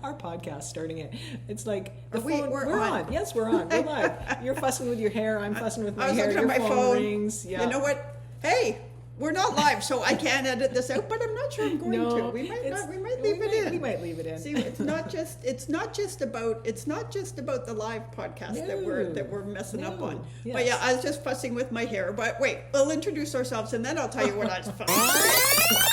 Our podcast starting it. It's like we're on. Yes, we're on. We're live. You're fussing with your hair. I'm fussing with my hair. I was looking at my phone. Rings. Yeah. You know what? Hey, we're not live, so I can't edit this out. But I'm not sure I'm going to. We might not. We might leave it in. We might leave it in. See, it's not just about the live podcast that we're messing up on. Yes. But yeah, I was just fussing with my hair. But wait, we'll introduce ourselves and then I'll tell you what I was fussing.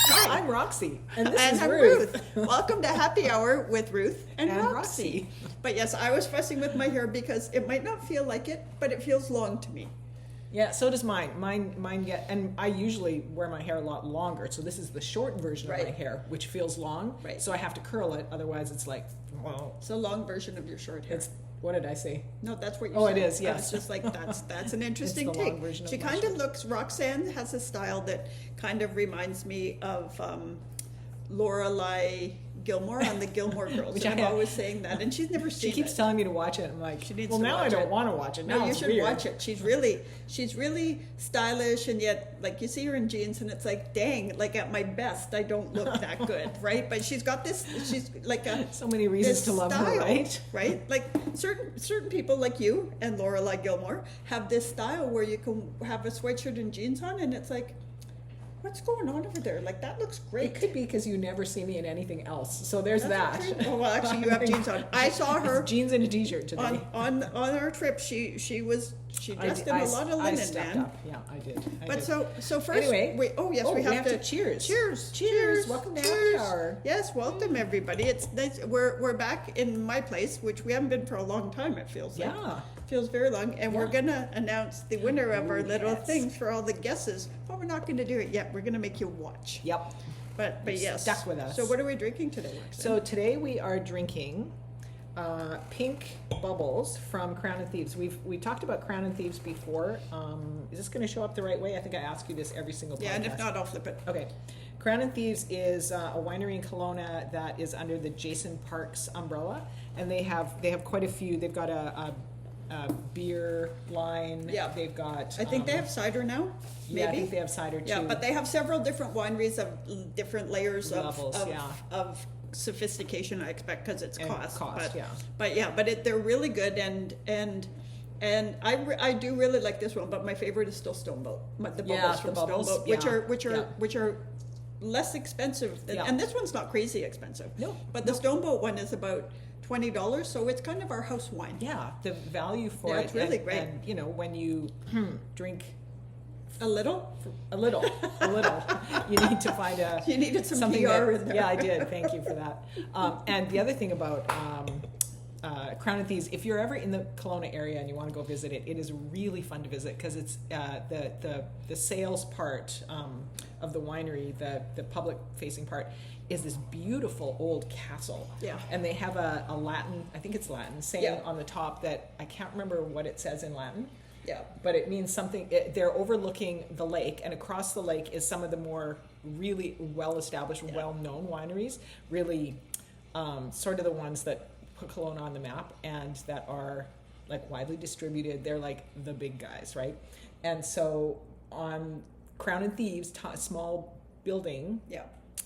Hi, I'm Roxy, and this is I'm Ruth. Welcome to Happy Hour with Ruth and Roxy. But yes, I was fussing with my hair because it might not feel like it, but it feels long to me. Yeah, so does mine. Mine get, and I usually wear my hair a lot longer, so this is the short version of my hair, which feels long. Right. So I have to curl it, otherwise it's like, well. It's a long version of your short hair. What did I say? No, that's what you said. said. It is, yes. It's just like, that's an interesting it's the long version take. She kind of looks, Roxanne has a style that kind of reminds me of Lorelai Gilmore on the Gilmore Girls. Which I'm always saying that, and she's never seen it. She keeps telling me to watch it. I'm like, she needs well, to now watch I don't want to watch it. Now no, you it's should weird. watch it. She's really stylish, and yet, like, you see her in jeans, and it's like, dang, like at my best, I don't look that good, right? But she's got this. She's like so many reasons to love her, right? Right? Like certain people, like you and Lorelai Gilmore, have this style where you can have a sweatshirt and jeans on, and it's like, what's going on over there? Like, that looks great. It could be because you never see me in anything else. So there's that. Oh, well, actually, you have jeans on. I saw her jeans and a t-shirt today. On our trip. She dressed in a lot of linen, man. Up. Yeah, I did. So first, anyway, we have to cheers. Cheers. Welcome to Happy Hour. Yes, welcome everybody. It's nice. We're back in my place, which we haven't been for a long time. It feels like. Yeah. Feels very long, and we're gonna announce the winner of our little things for all the guesses. But we're not going to do it yet. We're going to make you watch. Yep. But yes. Stuck with us. So what are we drinking today, Roxanne? So today we are drinking pink bubbles from Crown and Thieves. We talked about Crown and Thieves before. Is this going to show up the right way? I think I ask you this every single podcast. Yeah, and if not, I'll flip it. Okay. Crown and Thieves is a winery in Kelowna that is under the Jason Parks umbrella, and they have quite a few. They've got a beer line. Yeah. They've got. I think they have cider now. Maybe. Yeah, I think they have cider too. Yeah, but they have several different wineries of different layers levels, of sophistication. I expect because it's cost. But they're really good, and I do really like this one. But my favorite is still Stoneboat. The bubbles from Stoneboat, which are less expensive than, and this one's not crazy expensive. No, but the Stoneboat one is about $20, so it's kind of our house wine. Yeah, the value for it. It's really great. And you know, when you drink a little, you need to find You needed some PR in there. Yeah, I did. Thank you for that. And the other thing about Crown and Thieves, if you're ever in the Kelowna area and you want to go visit it, it is really fun to visit because it's the sales part of the winery, the public facing part, is this beautiful old castle. Yeah. And they have a Latin, I think it's Latin, saying on the top that I can't remember what it says in Latin. Yeah. But it means something. They're overlooking the lake, and across the lake is some of the more really well-established, well-known wineries, really sort of the ones that put Kelowna on the map and that are like widely distributed. They're like the big guys, right? And so on Crown and Thieves, small building,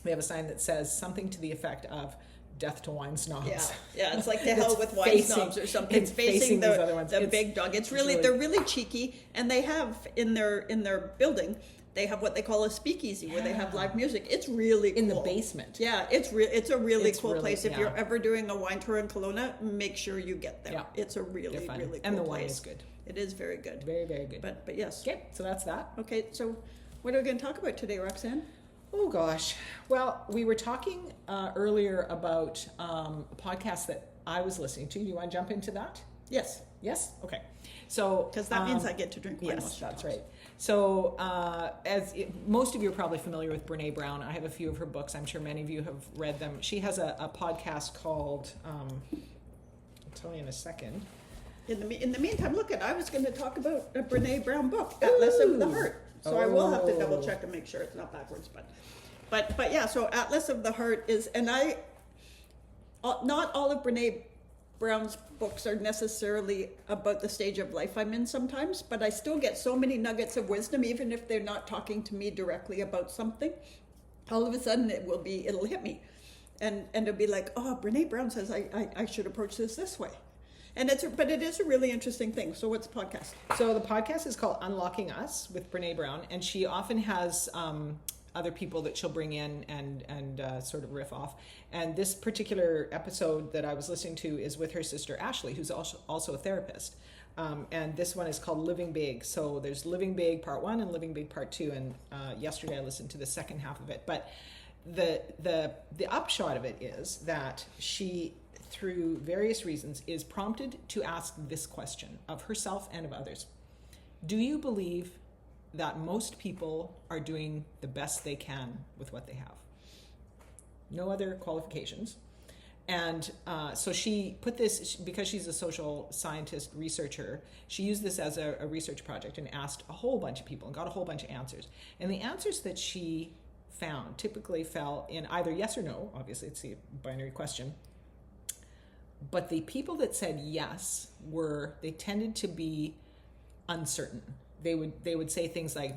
they have a sign that says something to the effect of "Death to wine snobs." Yeah, it's like the hell with wine snobs or something. It's facing these other ones. The big dog. It's really they're really cheeky, and they have in their building they have what they call a speakeasy where they have live music. It's really cool. In the basement. Yeah, it's a really cool place. If you're ever doing a wine tour in Kelowna, make sure you get there. Yeah. It's a really cool and the place. Wine is good. It is very good. Very, very good. But yes. Okay, so that's that. Okay, so what are we going to talk about today, Roxanne? Oh gosh. Well, we were talking earlier about a podcast that I was listening to. Do you want to jump into that? Yes. Yes? Okay. So because that means I get to drink wine. Yes, that's right. So most of you are probably familiar with Brené Brown. I have a few of her books. I'm sure many of you have read them. She has a podcast called, I'll tell you in a second. In the meantime, look I was going to talk about a Brené Brown book, Atlas of the Heart. So I will have to double check and make sure it's not backwards, but yeah. So Atlas of the Heart is, and not all of Brené Brown's books are necessarily about the stage of life I'm in sometimes, but I still get so many nuggets of wisdom, even if they're not talking to me directly about something. All of a sudden, it'll hit me, and it'll be like, oh, Brené Brown says I should approach this way. And but it is a really interesting thing. So what's the podcast? So the podcast is called Unlocking Us with Brené Brown, and she often has other people that she'll bring in and sort of riff off. And this particular episode that I was listening to is with her sister Ashley, who's also a therapist. And this one is called Living Big. So there's Living Big Part 1 and Living Big Part 2. And yesterday I listened to the second half of it. But the upshot of it is that she, through various reasons, is prompted to ask this question of herself and of others. Do you believe that most people are doing the best they can with what they have? No other qualifications. And so she put this, because she's a social scientist researcher, she used this as a research project and asked a whole bunch of people and got a whole bunch of answers. And the answers that she found typically fell in either yes or no. Obviously, it's a binary question. But the people that said yes they tended to be uncertain. They would say things like,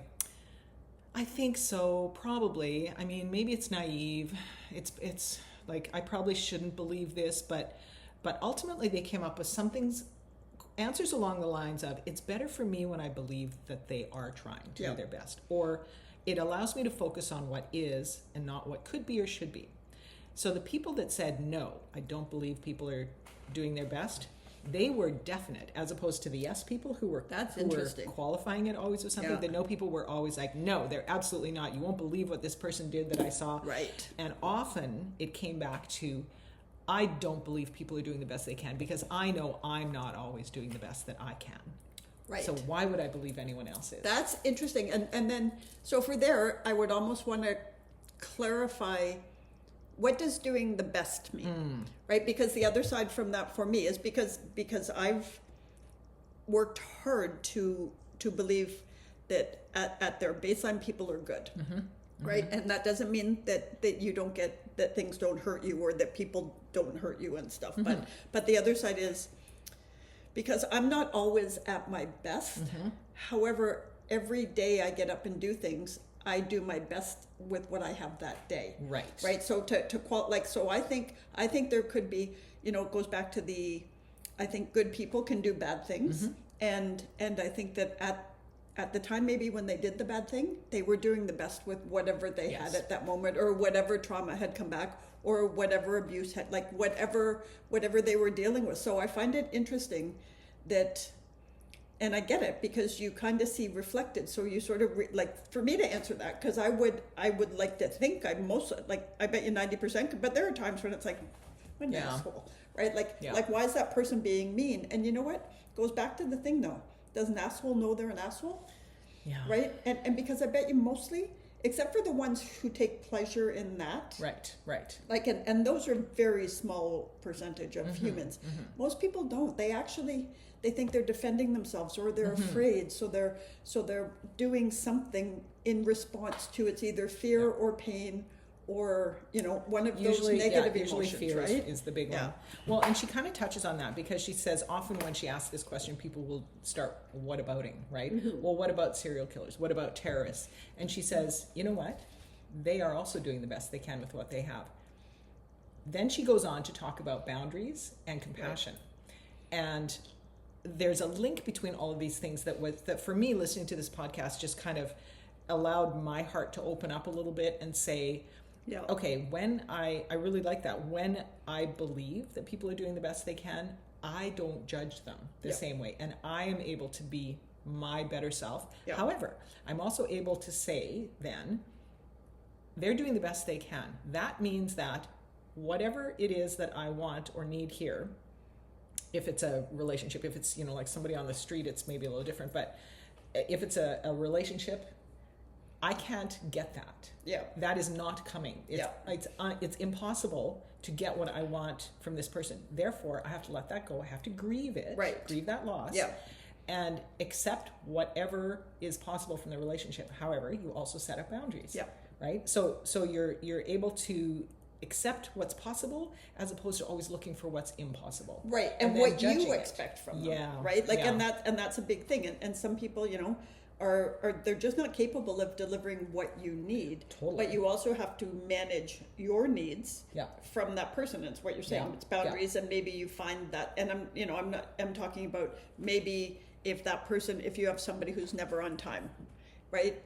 I think so, probably. I mean, maybe it's naive. It's like, I probably shouldn't believe this, but ultimately they came up with answers along the lines of, it's better for me when I believe that they are trying to do their best, or it allows me to focus on what is and not what could be or should be. So the people that said, no, I don't believe people are doing their best, they were definite, as opposed to the yes people who were qualifying it always with something. The no people were always like, no, they're absolutely not. You won't believe what this person did that I saw. Right. And often it came back to, I don't believe people are doing the best they can because I know I'm not always doing the best that I can. Right. So why would I believe anyone else is? That's interesting. And then, so for there, I would almost want to clarify, what does doing the best mean? Right? Because the other side from that for me is because I've worked hard to believe that at their baseline people are good. Right? And that doesn't mean that you don't get, that things don't hurt you or that people don't hurt you and stuff. But the other side is, because I'm not always at my best. However, every day I get up and do things, I do my best with what I have that day. Right. So so I think there could be, it goes back to I think good people can do bad things. And I think that at the time, maybe when they did the bad thing, they were doing the best with whatever they had at that moment, or whatever trauma had come back, or whatever abuse had, like whatever they were dealing with. So I find it interesting that, and I get it, because you kind of see reflected. So you sort of for me to answer that, because I would like to think I bet you 90%, but there are times when it's like, what an asshole, right? Like why is that person being mean? And you know what? Goes back to the thing though. Does an asshole know they're an asshole? Yeah. Right? And because I bet you mostly, except for the ones who take pleasure in that. Right. Like, and those are very small percentage of humans. Most people don't. They think they're defending themselves, or they're afraid. So they're doing something in response to, it's either fear or pain, or one of those negative emotions. Fear right? is the big one. Well, and she kind of touches on that, because she says often when she asks this question, people will start whatabouting, right? Well, what about serial killers? What about terrorists? And she says, you know what? They are also doing the best they can with what they have. Then she goes on to talk about boundaries and compassion. And there's a link between all of these things that for me, listening to this podcast just kind of allowed my heart to open up a little bit and say, okay, when I really like that. When I believe that people are doing the best they can, I don't judge them the same way. And I am able to be my better self. However, I'm also able to say then, they're doing the best they can. That means that whatever it is that I want or need here, if it's a relationship, if it's, like somebody on the street, it's maybe a little different. But if it's a relationship, I can't get that. That is not coming. It's impossible to get what I want from this person. Therefore, I have to let that go. I have to grieve it. Grieve that loss. And accept whatever is possible from the relationship. However, you also set up boundaries. Right? So you're able to accept what's possible, as opposed to always looking for what's impossible. Right. And what you expect from them. Right? And that's a big thing. And some people, are they're just not capable of delivering what you need. Totally. But you also have to manage your needs Yeah. from that person. It's what you're saying. Yeah. It's boundaries, and maybe you find that. And I'm talking about maybe if that person, if you have somebody who's never on time, right?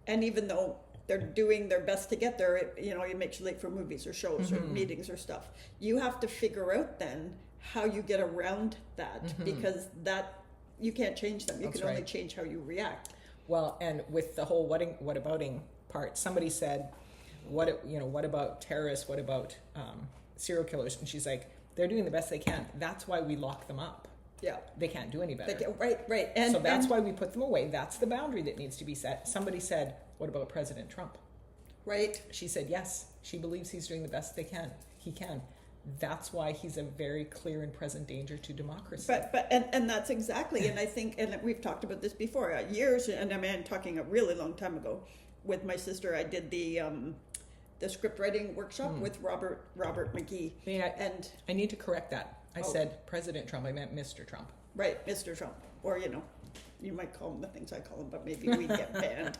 And even though they're doing their best to get there, it makes you late for movies or shows or meetings or stuff. You have to figure out then how you get around that, because that you can't change them. You That's can only right. change how you react. Well, and with the whole whatabouting part, somebody said, what about terrorists? What about serial killers? And she's like, they're doing the best they can. That's why we lock them up. Yeah. They can't do any better. Right. And so that's why we put them away. That's the boundary that needs to be set. Somebody said, what about President Trump? Right. She said, yes, she believes he's doing the best he can. That's why he's a very clear and present danger to democracy. But that's exactly, and I think, and we've talked about this before, years, and I'm talking a really long time ago, with my sister, I did the script writing workshop with Robert McGee. And I need to correct that. I said President Trump, I meant Mr. Trump. Right, Mr. Trump, or you might call him the things I call him, but maybe we get banned.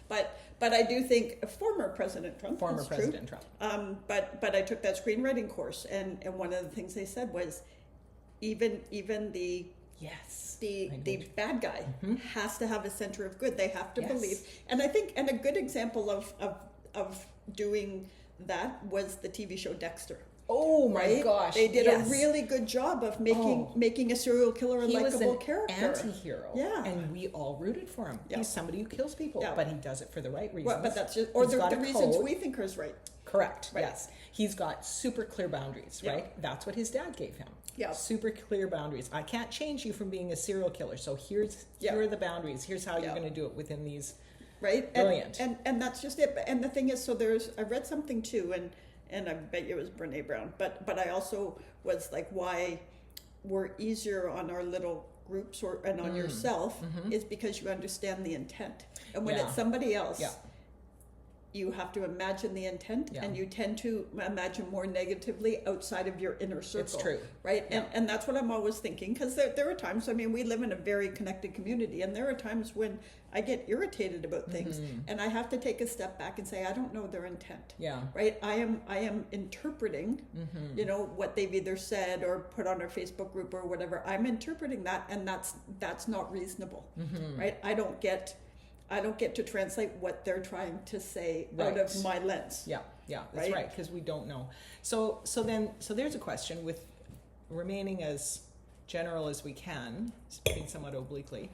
But I do think former President Trump. Former President Trump. But I took that screenwriting course, and one of the things they said was, even the bad guy has to have a center of good. They have to believe, and I think, and a good example of doing that was the TV show Dexter. Oh my gosh! They did a really good job of making a serial killer a likable character. He was an anti-hero. Yeah, and we all rooted for him. Yeah. He's somebody who kills people, but he does it for the right reasons. Well, but that's just, or the reasons we think is right. Correct. Right. Yes, he's got super clear boundaries. Right. That's what his dad gave him. Yeah. Super clear boundaries. I can't change you from being a serial killer. So here are the boundaries. Here's how you're going to do it within these. Right. Brilliant. And that's just it. And the thing is, so I read something too, and I bet you it was Brené Brown, but I also was like, why we're easier on our little groups and on yourself is because you understand the intent. And when it's somebody else, you have to imagine the intent, and you tend to imagine more negatively outside of your inner circle. It's true. Right? Yeah. And that's what I'm always thinking, because there are times, we live in a very connected community, and there are times when I get irritated about things, and I have to take a step back and say, I don't know their intent. Yeah. Right? I am interpreting, what they've either said or put on our Facebook group or whatever. I'm interpreting that, and that's not reasonable. Right? I don't get to translate what they're trying to say out of my lens. Yeah, that's right, because we don't know. So there's a question, with remaining as general as we can, speaking somewhat obliquely.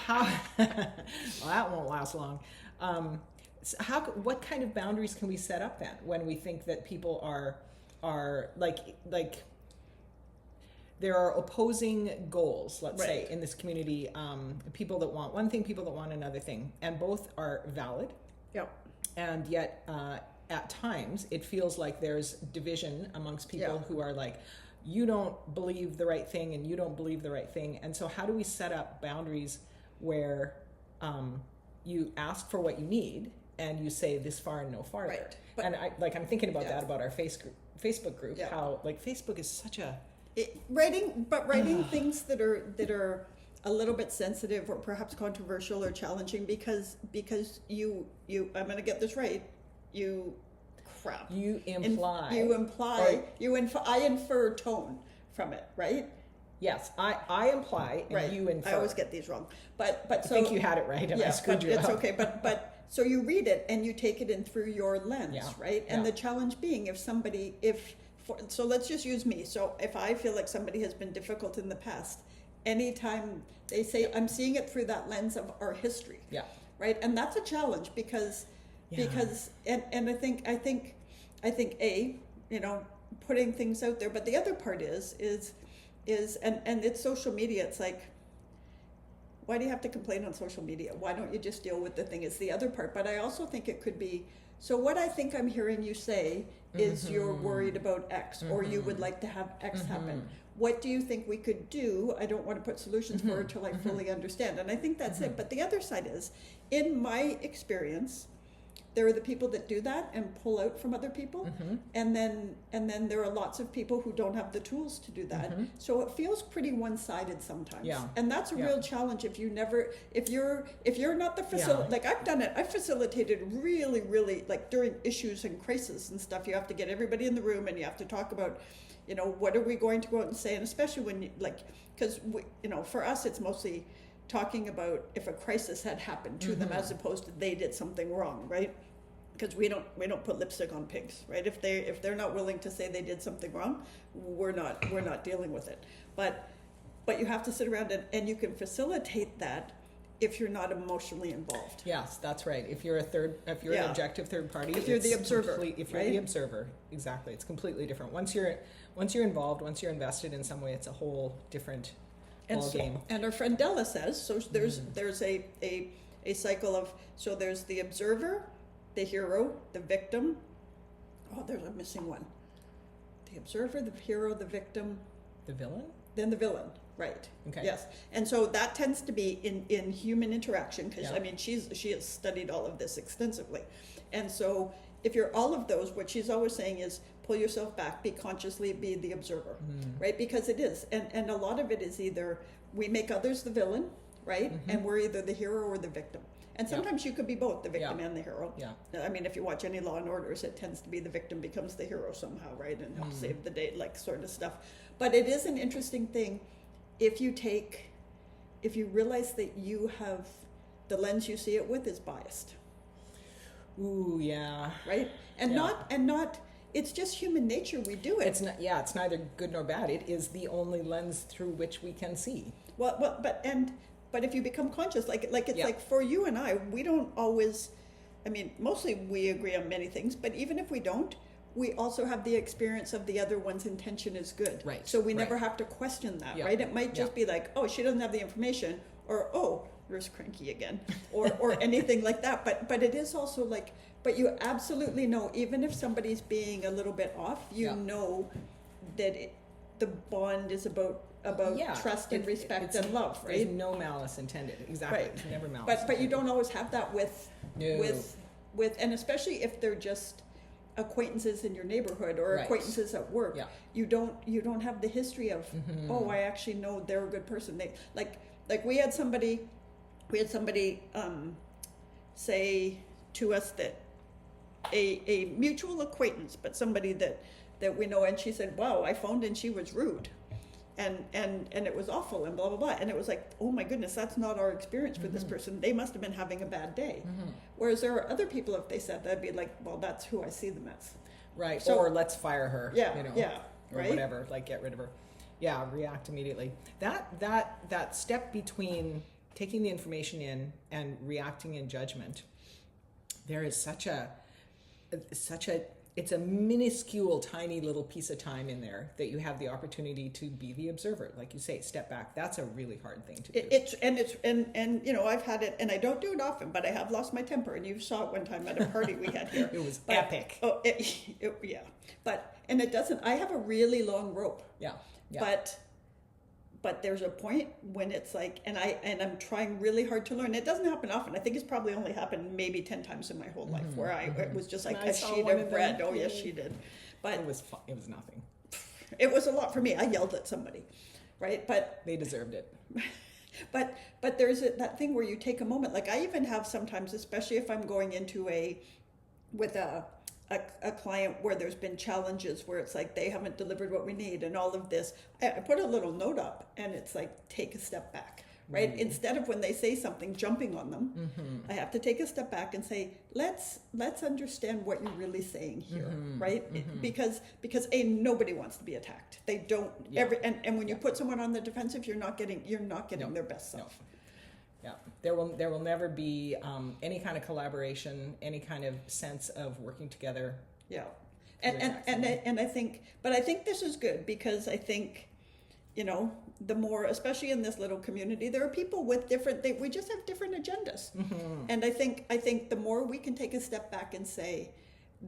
Well, that won't last long. What kind of boundaries can we set up then when we think that people are like there are opposing goals, let's say, in this community, people that want one thing, people that want another thing, and both are valid. Yep. And yet, at times, it feels like there's division amongst people who are like, you don't believe the right thing and you don't believe the right thing. And so how do we set up boundaries where you ask for what you need and you say this far and no farther? Right. But, and I'm thinking about that, about our Facebook group, how Facebook is such a... writing things that are a little bit sensitive or perhaps controversial or challenging because you I'm going to get this right, I infer tone from it, right? Yes, I imply and you infer. I always get these wrong, but I think you had it right, and I screwed you up. It's okay, but so you read it and you take it in through your lens, right? And the challenge being, so let's just use me. So if I feel like somebody has been difficult in the past, anytime they say, I'm seeing it through that lens of our history, right? And that's a challenge because and I think putting things out there, but the other part is and it's social media. It's like, why do you have to complain on social media? Why don't you just deal with the thing? Is the other part. But I also think it could be, so what I think I'm hearing you say is you're worried about X, or you would like to have X happen. What do you think we could do? I don't want to put solutions for it till I fully understand. And I think that's it. But the other side is, in my experience, there are the people that do that and pull out from other people, and then there are lots of people who don't have the tools to do that. So it feels pretty one-sided sometimes. Yeah. And that's a real challenge if you're not the facilitator. Like I've done it. I've facilitated really like during issues and crises and stuff. You have to get everybody in the room and you have to talk about, you know, what are we going to go out and say, and especially when you, like, because you know, for us it's mostly talking about if a crisis had happened to them as opposed to they did something wrong, right? Because we don't put lipstick on pigs, right? If they're not willing to say they did something wrong, we're not dealing with it. But you have to sit around and you can facilitate that if you're not emotionally involved. Yes, that's right. If you're an objective third party, if you're the observer, if you're the observer, exactly, it's completely different. Once you're involved, once you're invested in some way, it's a whole different ball game. And our friend Della says, so there's a cycle of, so there's the observer, the hero, the victim. Oh, there's a missing one. The observer, the hero, the victim. The villain? Then the villain, right. Okay. Yes. And so that tends to be in human interaction, because I mean, she has studied all of this extensively. And so if you're all of those, what she's always saying is pull yourself back, be consciously, be the observer, right? Because it is. And a lot of it is either we make others the villain, right? And we're either the hero or the victim. And sometimes you could be both the victim and the hero. Yeah. I mean, if you watch any Law and Orders, it tends to be the victim becomes the hero somehow, right? And helps save the day, like sort of stuff. But it is an interesting thing if you realize that you have, the lens you see it with is biased. Ooh, yeah. Right? And not, it's just human nature, we do it. It's neither good nor bad. It is the only lens through which we can see. But if you become conscious, like it's like for you and I, we don't always, I mean, mostly we agree on many things, but even if we don't, we also have the experience of the other one's intention is good. Right. So we never have to question that, right? It might just be like, oh, she doesn't have the information, or oh, there's cranky again, or anything like that. But it is also like, but you absolutely know, even if somebody's being a little bit off, you know that the bond is about trust and respect and love, right? There's no malice intended. Exactly. Right. It's never malice But intended. you don't always have that with and especially if they're just acquaintances in your neighborhood or acquaintances at work. Yeah. You don't have the history of oh, I actually know they're a good person. They like we had somebody say to us that a mutual acquaintance, but somebody that we know, and she said, wow, I phoned and she was rude. And it was awful and blah, blah, blah. And it was like, oh my goodness, that's not our experience for this person. They must have been having a bad day. Whereas there are other people, if they said that, would be like, well, that's who I see them as. Right. So, or let's fire her. Yeah. You know, yeah. Or right? whatever, like get rid of her. Yeah, react immediately. That step between taking the information in and reacting in judgment, there is such a it's a minuscule, tiny little piece of time in there that you have the opportunity to be the observer. Like you say, step back. That's a really hard thing to do. And you know, I've had it, and I don't do it often, but I have lost my temper, and you saw it one time at a party we had here. It was epic. Oh, yeah. And it doesn't. I have a really long rope. Yeah. But there's a point when it's like, and I'm trying really hard to learn. It doesn't happen often. I think it's probably only happened maybe 10 times in my whole life where it was just like a sheet of bread. Oh yes, she did. But it was fun. It was nothing. It was a lot for me. I yelled at somebody, right? But they deserved it. But there's that thing where you take a moment. Like I even have sometimes, especially if I'm going into with a client where there's been challenges where it's like they haven't delivered what we need and all of this, I put a little note up and it's like, take a step back, right? Instead of when they say something, jumping on them, I have to take a step back and say, let's understand what you're really saying here, right? Because nobody wants to be attacked. They don't and when you put someone on the defensive, you're not getting their best self. Yeah, there will never be any kind of collaboration, any kind of sense of working together. Yeah, and I think this is good because I think, you know, the more, especially in this little community, there are people with we just have different agendas, and I think the more we can take a step back and say,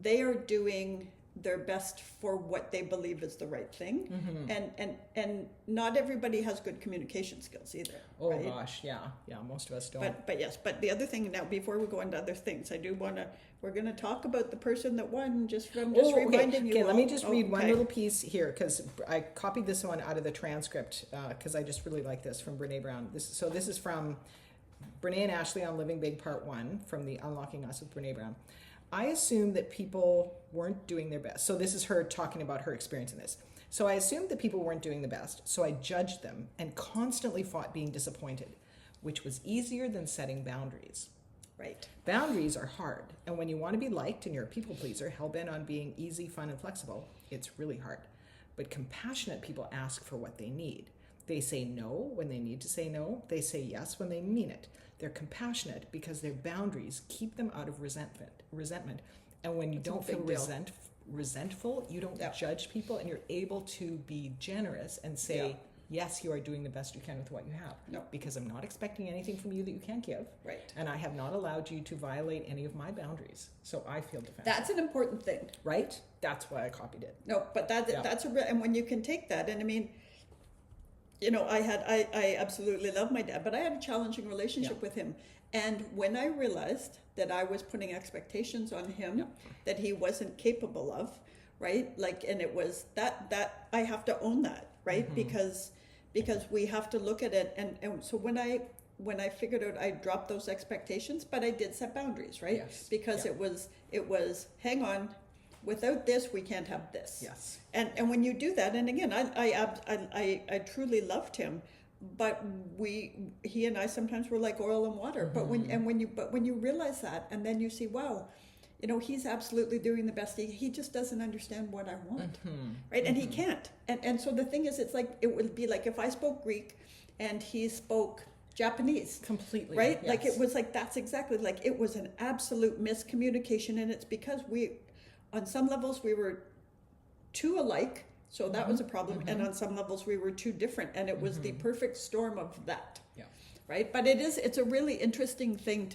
they are doing their best for what they believe is the right thing. Mm-hmm. And not everybody has good communication skills either. Oh right? gosh, yeah, most of us don't. But yes, but the other thing now, before we go into other things, I do want to, we're going to talk about the person that won, reminding you. Okay, let me all. just read one little piece here, because I copied this one out of the transcript, because I just really like this from Brené Brown. This is from Brené and Ashley on Living Big Part 1 from the Unlocking Us with Brené Brown. I assumed that people weren't doing their best. So this is her talking about her experience in this. So I assumed that people weren't doing the best, so I judged them and constantly fought being disappointed, which was easier than setting boundaries. Right. Boundaries are hard, and when you want to be liked and you're a people pleaser, hell-bent on being easy, fun, and flexible, it's really hard. But compassionate people ask for what they need. They say no when they need to say no. They say yes when they mean it. They're compassionate because their boundaries keep them out of resentment. And when you don't feel resentful, you don't judge people, and you're able to be generous and say, yes, you are doing the best you can with what you have. No. Because I'm not expecting anything from you that you can't give. Right. And I have not allowed you to violate any of my boundaries. So I feel defended. That's an important thing. Right? That's why I copied it. No, but that's a real, and when you can take that, and I mean, you know, I absolutely love my dad, but I had a challenging relationship with him. And when I realized that I was putting expectations on him that he wasn't capable of, right? Like, and it was that I have to own that, right? Because we have to look at it. And so when I figured out, I dropped those expectations, but I did set boundaries, right? Yes. Because it was, hang on, without this, we can't have this. Yes. And when you do that, and again, I truly loved him, but he and I sometimes were like oil and water. But when you realize that, and then you see, wow, you know, he's absolutely doing the best. He just doesn't understand what I want, right? And he can't. And so the thing is, it's like, it would be like if I spoke Greek and he spoke Japanese. Completely. Right? Yes. Like, it was like, that's exactly, like, it was an absolute miscommunication. And it's because on some levels we were too alike, so that was a problem. And on some levels we were too different, and it was the perfect storm of that. Yeah. Right? But it's a really interesting thing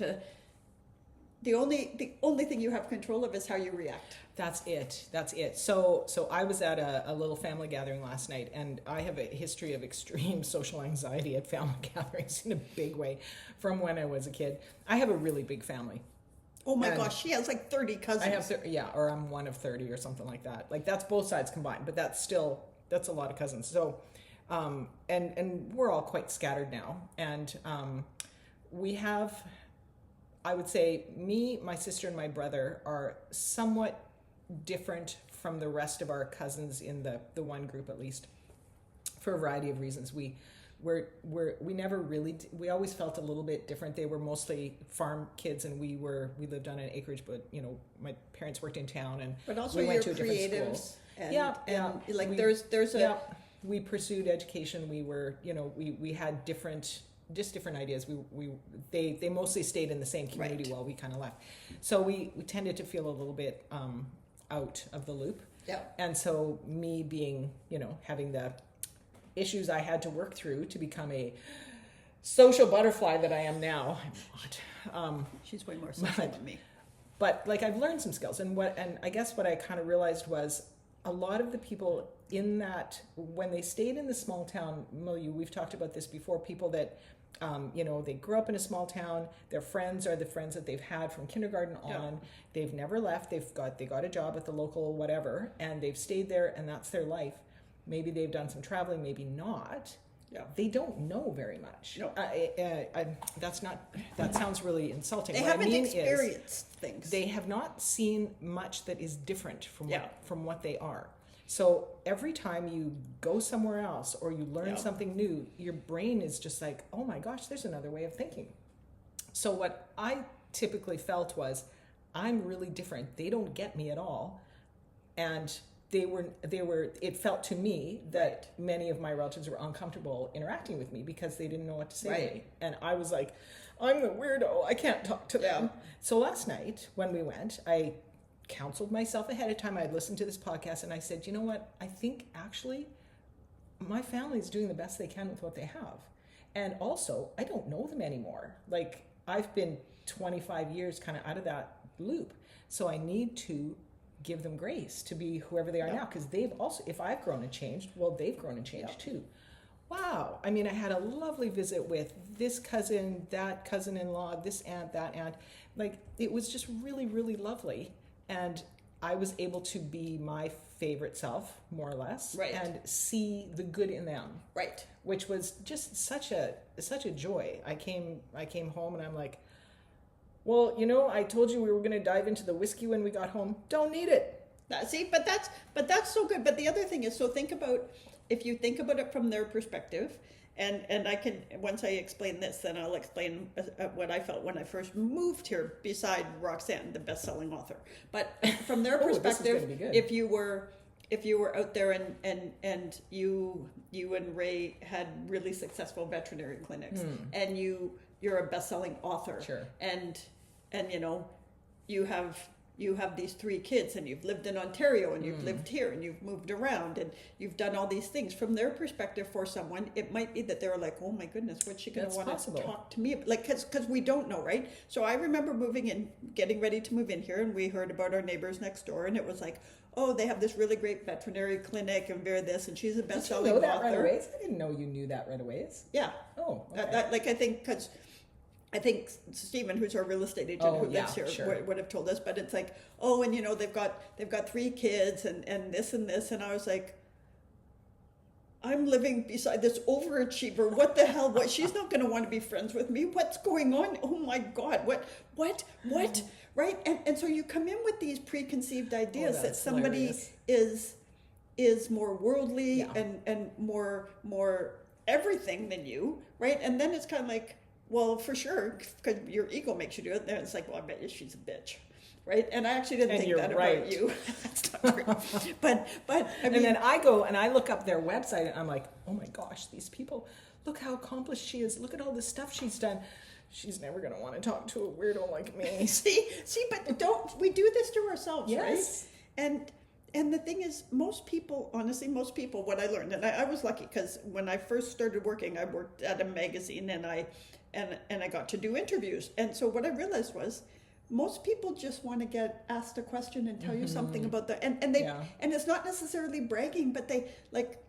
the only thing you have control of is how you react. That's it. So I was at a little family gathering last night, and I have a history of extreme social anxiety at family gatherings in a big way from when I was a kid. I have a really big family. Oh my gosh, she has like 30 cousins. I have, or I'm one of 30 or something like that. Like, that's both sides combined, but that's a lot of cousins. So, and we're all quite scattered now. And we have, I would say, me, my sister, and my brother are somewhat different from the rest of our cousins in the one group, at least, for a variety of reasons. We never really, we always felt a little bit different. They were mostly farm kids, and we lived on an acreage, but, you know, my parents worked in town, and but also we went to you're a different creatives school. and like, we, there's a we pursued education. We were, you know, we had different ideas. They mostly stayed in the same community while we kind of left. So we tended to feel a little bit out of the loop. Yeah. And so me being, you know, having the issues I had to work through to become a social butterfly that I am now. I'm not. She's way more social than me. But like, I've learned some skills, and I guess what I kind of realized was a lot of the people in that, when they stayed in the small town milieu, we've talked about this before, people that you know, they grew up in a small town, their friends are the friends that they've had from kindergarten on, they've never left, they got a job at the local whatever, and they've stayed there, and that's their life. Maybe they've done some traveling, maybe not. Yeah. They don't know very much. No. That sounds really insulting. They what haven't I mean experienced things. They have not seen much that is different from what they are. So every time you go somewhere else or you learn something new, your brain is just like, oh my gosh, there's another way of thinking. So what I typically felt was, I'm really different. They don't get me at all. And it felt to me that many of my relatives were uncomfortable interacting with me because they didn't know what to say to me. And I was like, I'm the weirdo. I can't talk to them. So last night when we went, I counseled myself ahead of time. I had listened to this podcast, and I said, you know what? I think actually my family is doing the best they can with what they have. And also, I don't know them anymore. Like, I've been 25 years kind of out of that loop. So I need to give them grace to be whoever they are now, because they've also, if I've grown and changed, well, they've grown and changed too. Wow. I mean, I had a lovely visit with this cousin, that cousin-in-law, this aunt, that aunt. Like, it was just really, really lovely. And I was able to be my favorite self, more or less, and see the good in them. Right. Which was just such a joy. I came home and I'm like, well, you know, I told you we were going to dive into the whiskey when we got home. Don't need it. See, but that's so good. But the other thing is, so if you think about it from their perspective, and I can, once I explain this, then I'll explain what I felt when I first moved here beside Roxanne, the best-selling author. But from their perspective, if you were out there and you and Ray had really successful veterinary clinics, and you're a best-selling author, and you know, you have these 3 kids, and you've lived in Ontario, and you've lived here, and you've moved around, and you've done all these things. From their perspective, for someone, it might be that they're like, oh my goodness, what's she going to want to talk to me about? Like, because we don't know, right? So I remember moving in, getting ready to move in here, and we heard about our neighbors next door, and it was like, oh, they have this really great veterinary clinic, and they're this, and she's a best-selling author. Did you know that right away? I didn't know you knew that right away. Yeah. Oh, okay. I think Stephen, who's our real estate agent who lives here, would have told us. But it's like, oh, and you know, they've got 3 kids and this and this, and I was like, I'm living beside this overachiever. What the hell? What? She's not going to want to be friends with me. What's going on? Oh my God! What? Right? And so you come in with these preconceived ideas that somebody is more worldly and more everything than you, right? And then it's kind of like, well, for sure, because your ego makes you do it. Then it's like, well, I bet you she's a bitch, right? And I actually didn't think that about you. That's not true. But I mean, and then I go and I look up their website and I'm like, oh my gosh, these people, look how accomplished she is. Look at all the stuff she's done. She's never going to want to talk to a weirdo like me. see, but we do this to ourselves, yes. Right? And the thing is, most people, what I learned, and I was lucky because when I first started working, I worked at a magazine and I got to do interviews. And so what I realized was most people just want to get asked a question and tell you something about that. And it's not necessarily bragging, but they like,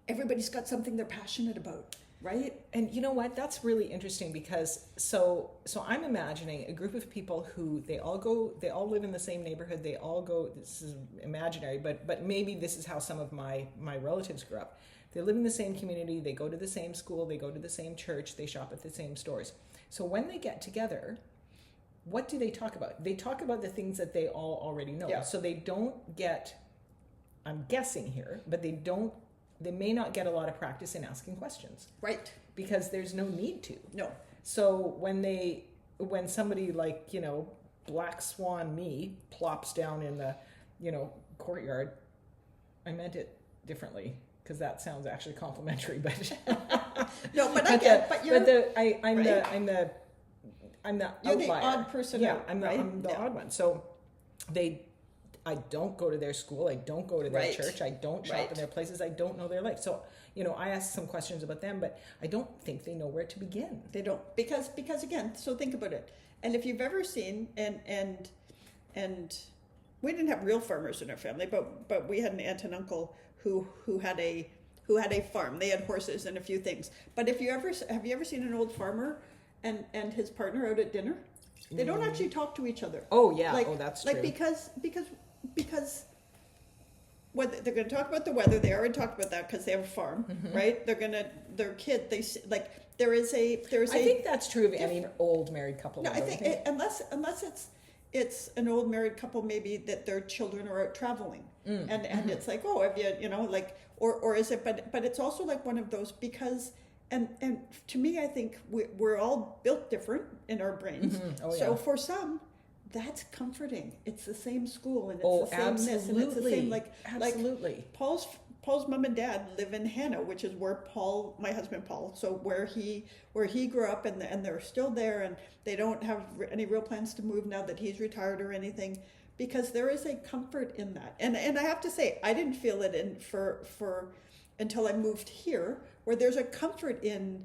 everybody's got something they're passionate about. Right? And you know what? That's really interesting because so I'm imagining a group of people who they all live in the same neighborhood. They all go, this is imaginary, but maybe this is how some of my relatives grew up. They live in the same community. They go to the same school. They go to the same church. They shop at the same stores. So when they get together, what do they talk about? They talk about the things that they all already know. Yeah. So they don't get, I'm guessing here, but they may not get a lot of practice in asking questions. Right. Because there's no need to. No. So when somebody like, you know, Black Swan me plops down in the, you know, courtyard, I meant it differently because that sounds actually complimentary, but no, but you're I'm the you're outlier. the odd person. Yeah, out, I'm the odd one. So I don't go to their school. I don't go to their church. I don't shop in their places. I don't know their life. So, you know, I ask some questions about them, but I don't think they know where to begin. They don't, because again, so think about it. And if you've ever seen, and we didn't have real farmers in our family, but we had an aunt and uncle who had a farm. They had horses and a few things. But have you ever seen an old farmer and his partner out at dinner? They don't actually talk to each other. Oh yeah, that's true. Like because what they're going to talk about the weather. They already talked about that because they have a farm, right? Their kid. There is a. I think that's true of any old married couple. No, I think unless it's an old married couple, maybe that their children are out traveling, and it's like, oh, have you know, like, or is it? But it's also like one of those because. And to me, I think we're all built different in our brains. Oh, yeah. So for some, that's comforting. It's the same school and it's the same this and it's the same absolutely. Like Paul's mom and dad live in Hannah, which is where my husband Paul, so where he grew up and they're still there and they don't have any real plans to move now that he's retired or anything, because there is a comfort in that. And I have to say, I didn't feel it for until I moved here, where there's a comfort in,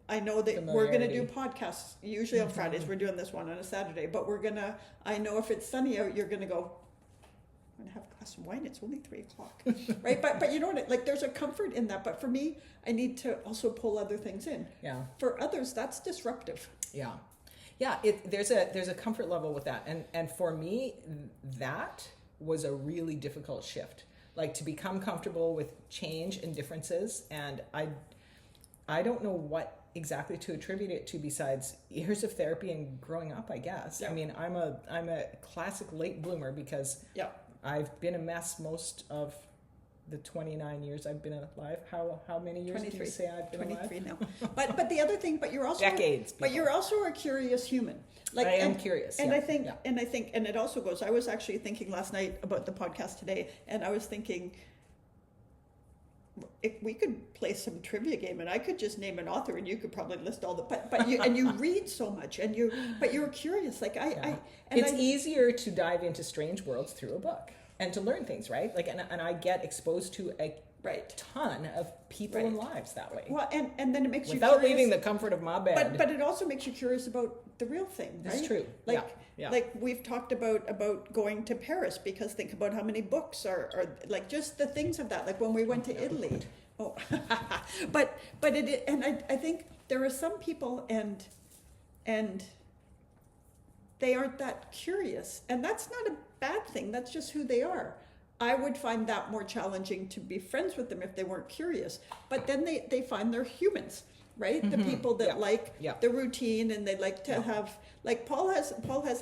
I know that we're going to do podcasts, usually on Fridays, we're doing this one on a Saturday, but I know if it's sunny out, you're going to go, I'm gonna have a glass of wine. It's only 3:00, right? But you know what? Like there's a comfort in that. But for me, I need to also pull other things in. Yeah. For others, that's disruptive. Yeah. Yeah, there's a comfort level with that. And for me, that was a really difficult shift. Like to become comfortable with change and differences. And I don't know what exactly to attribute it to besides years of therapy and growing up, I guess. Yeah. I mean, I'm a classic late bloomer because Yeah. I've been a mess most of the 29 years I've been alive. How many years 23. do you say I've been 23 alive? now. But the other thing, but you're also Decades. But you're also a curious human. Like I am curious. And yeah, I think yeah. and it also goes, I was actually thinking last night about the podcast today, and I was thinking if we could play some trivia game and I could just name an author and you could probably list all the but you and you read so much and you're curious. Like it's easier to dive into strange worlds through a book and to learn things, right? Like and I get exposed to a ton of people and lives that way. Well, and then it makes without you curious, leaving the comfort of my bed. But it also makes you curious about the real thing, right? It's true. Like yeah. like we've talked about going to Paris because think about how many books are like just the things of that. Like when we went to Italy. Oh, but it and I think there are some people and they aren't that curious, and that's not a bad thing. That's just who they are. I would find that more challenging to be friends with them if they weren't curious. But then they find they're humans, right? The people that like the routine and they like to have, like Paul has,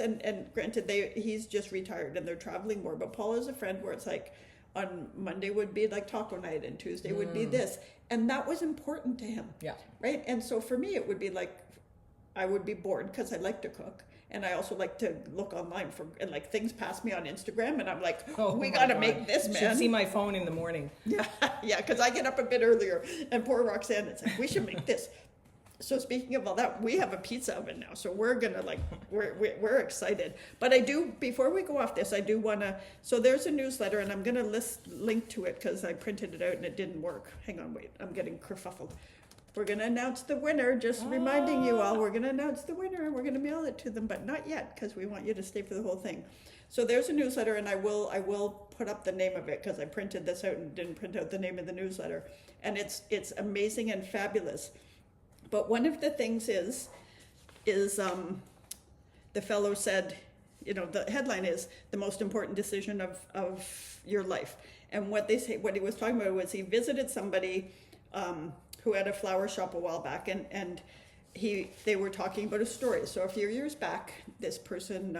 and granted he's just retired and they're traveling more, but Paul has a friend where it's like on Monday would be like taco night and Tuesday would be this. And that was important to him. Yeah. Right? And so for me, it would be like, I would be bored because I like to cook. And I also like to look online for, and like things pass me on Instagram and I'm like, we got to make this, man. You should see my phone in the morning. Yeah, because I get up a bit earlier and poor Roxanne, it's like, we should make this. So speaking of all that, we have a pizza oven now. So we're going to like, we're excited. But I do, before we go off this, I do want to, so there's a newsletter and I'm going to link to it because I printed it out and it didn't work. Hang on, wait, I'm getting kerfuffled. We're going to announce the winner, just reminding you all, we're going to announce the winner and we're going to mail it to them, but not yet because we want you to stay for the whole thing. So there's a newsletter and I will put up the name of it because I printed this out and didn't print out the name of the newsletter. And it's amazing and fabulous. But one of the things is the fellow said, you know, the headline is the most important decision of your life. And what he was talking about was he visited somebody who had a flower shop a while back, and they were talking about a story. So a few years back, this person,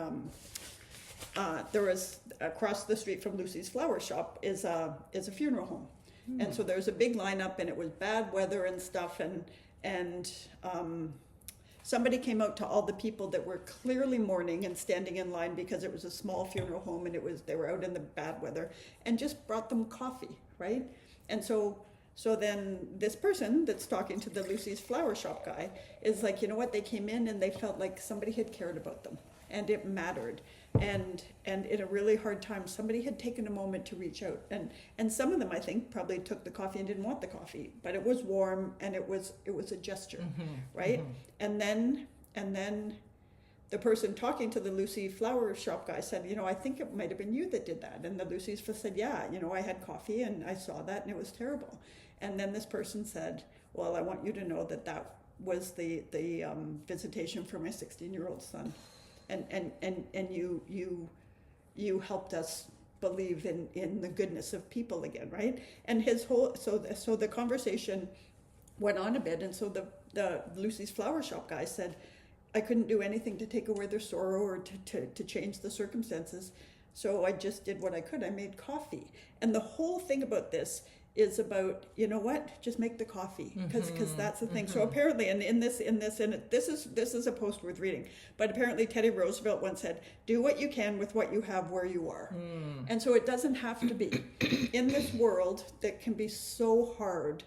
there was across the street from Lucy's flower shop is a funeral home, and so there's a big lineup, and it was bad weather and stuff, and somebody came out to all the people that were clearly mourning and standing in line because it was a small funeral home and they were out in the bad weather, and just brought them coffee, right? And so then this person that's talking to the Lucy's flower shop guy is like, you know what, they came in and they felt like somebody had cared about them and it mattered. And in a really hard time, somebody had taken a moment to reach out. And some of them, I think, probably took the coffee and didn't want the coffee, but it was warm and it was a gesture, right? And then the person talking to the Lucy flower shop guy said, you know, I think it might have been you that did that. And the Lucy's said, yeah, you know, I had coffee and I saw that and it was terrible. And then this person said, well, I want you to know that was the visitation for my 16-year-old son. And you helped us believe in the goodness of people again, right? And his whole, so the conversation went on a bit. And so the Lucy's flower shop guy said, I couldn't do anything to take away their sorrow or to change the circumstances. So I just did what I could. I made coffee. And the whole thing about this is about, you know what, just make the coffee because that's the thing. So apparently, and this is a post worth reading, but apparently Teddy Roosevelt once said, do what you can with what you have where you are. And so it doesn't have to be in this world that can be so hard.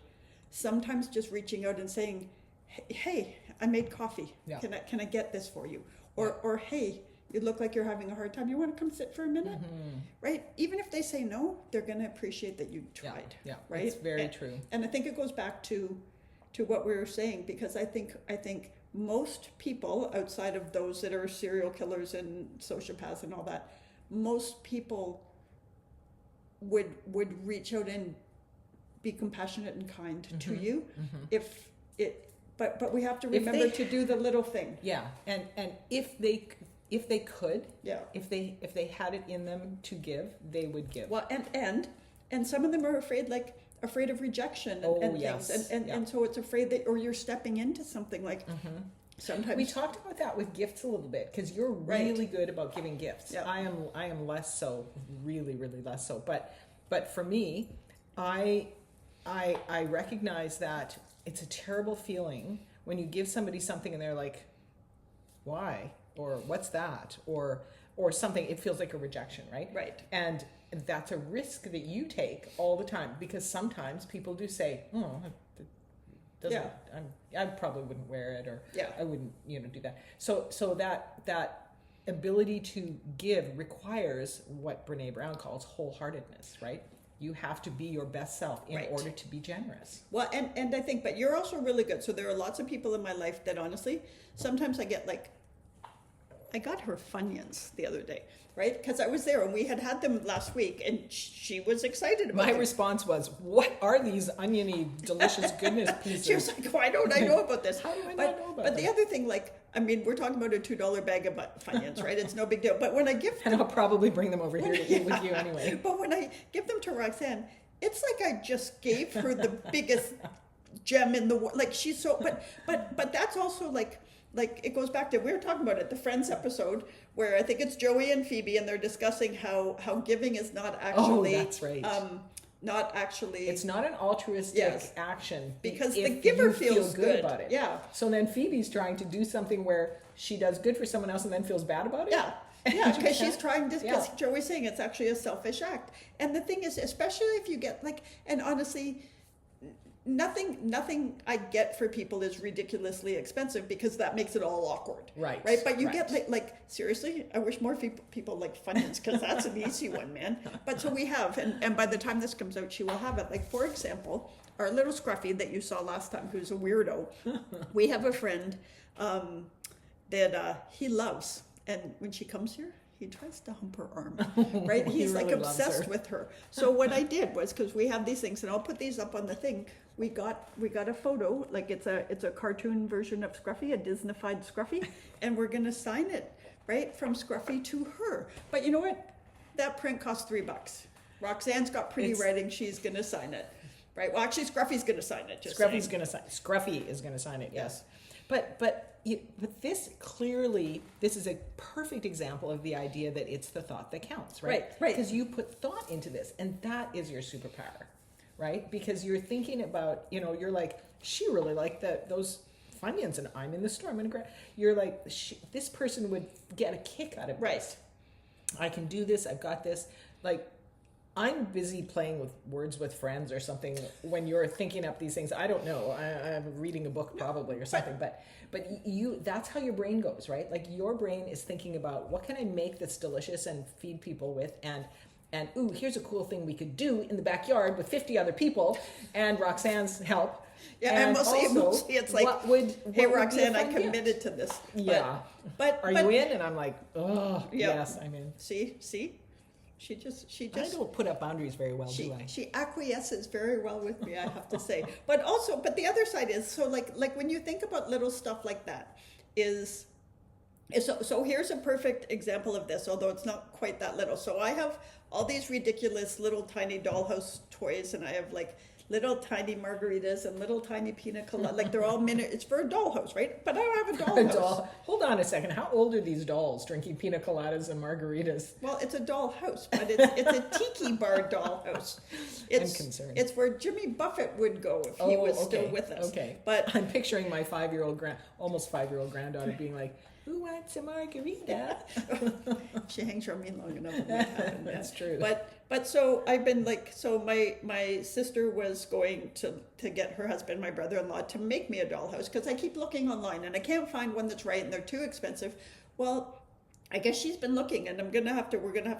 Sometimes just reaching out and saying, hey, I made coffee. Yeah. Can I get this for you? Or hey, you look like you're having a hard time. You want to come sit for a minute? Right? Even if they say no, they're going to appreciate that you tried. Yeah. Right? It's very true. And I think it goes back to what we were saying, because I think most people outside of those that are serial killers and sociopaths and all that, most people would reach out and be compassionate and kind to you if it. But we have to remember to do the little thing. Yeah, and if they could, yeah, if they had it in them to give, they would give. Well, and some of them are afraid of rejection and yes. things, and so it's afraid that, or you're stepping into something like. Sometimes we talked about that with gifts a little bit, because you're really good about giving gifts. Yeah. I am less so, really less so. But for me, I recognize that it's a terrible feeling when you give somebody something and they're like, why? Or what's that? Or something. It feels like a rejection, right? Right. And that's a risk that you take all the time, because sometimes people do say, oh, I probably wouldn't wear it, or I wouldn't, do that. So that ability to give requires what Brené Brown calls wholeheartedness, right? You have to be your best self in order to be generous. Well, and I think, but you're also really good. So there are lots of people in my life that honestly, sometimes I get I got her Funyuns the other day, right? Because I was there and we had them last week, and she was excited about them. My response was, what are these oniony, delicious goodness pieces? She was like, why don't I know about this? How do I not know about But them? the other thing, we're talking about a $2 bag of Funyuns, right? It's no big deal. But when I give and I'll probably bring them over here to eat with you anyway. But when I give them to Roxanne, it's like I just gave her the biggest gem in the world. Like, she's so, but that's also like it goes back to, we were talking about it, the Friends episode, where I think it's Joey and Phoebe, and they're discussing how giving is not actually, that's right. Not actually, it's not an altruistic action, because if the giver you feels feel good about it. Yeah. So then Phoebe's trying to do something where she does good for someone else and then feels bad about it. Yeah. Yeah, because she's trying to, because Joey's saying it's actually a selfish act. And the thing is, especially if you get and honestly, nothing I get for people is ridiculously expensive, because that makes it all awkward. Right. But you get seriously, I wish more people like Funyuns, because that's an easy one, man. But so we have, and by the time this comes out, she will have it. Like, for example, our little Scruffy that you saw last time, who's a weirdo, we have a friend that he loves. And when she comes here, he tries to hump her arm, right? He's really obsessed with her. So what I did was, because we have these things, and I'll put these up on the thing. We got a photo, it's a cartoon version of Scruffy, a Disneyfied Scruffy, and we're gonna sign it, right, from Scruffy to her. But you know what? That print cost $3. Roxanne's got pretty writing. She's gonna sign it, right? Well, actually, Scruffy's gonna sign it. Scruffy is gonna sign it. Yes, but this clearly, this is a perfect example of the idea that it's the thought that counts, right? Right. Because you put thought into this, and that is your superpower, right? Because you're thinking about, you're like, she really liked those Funyuns, and I'm in the store. You're like, this person would get a kick out of this. I can do this. I've got this. Like, I'm busy playing with words with friends or something when you're thinking up these things. I don't know. I'm reading a book probably or something, but that's how your brain goes, right? Like, your brain is thinking about, what can I make that's delicious and feed people with, and ooh, here's a cool thing we could do in the backyard with 50 other people and Roxanne's help. Yeah, and we'll see. It's like, hey, Roxanne, I committed to this. Yeah. But are you in? And I'm like, oh, yes, I'm in. See? She just. I don't put up boundaries very well, do I? She acquiesces very well with me, I have to say. But the other side is, so like when you think about little stuff like that, so here's a perfect example of this, although it's not quite that little. So I have all these ridiculous little tiny dollhouse toys, and I have little tiny margaritas and little tiny pina colada. Like, they're all it's for a dollhouse, right? But I don't have a dollhouse. Hold on a second. How old are these dolls drinking pina coladas and margaritas? Well, it's a dollhouse, but it's a tiki bar dollhouse. I'm concerned. It's where Jimmy Buffett would go if he was still with us. Okay. But I'm picturing my almost 5-year-old granddaughter being like, who wants a margarita? She hangs around me long enough. That's true. But so I've been my sister was going to get her husband, my brother-in-law, to make me a dollhouse, because I keep looking online and I can't find one that's right, and they're too expensive. Well, I guess she's been looking, and we're gonna have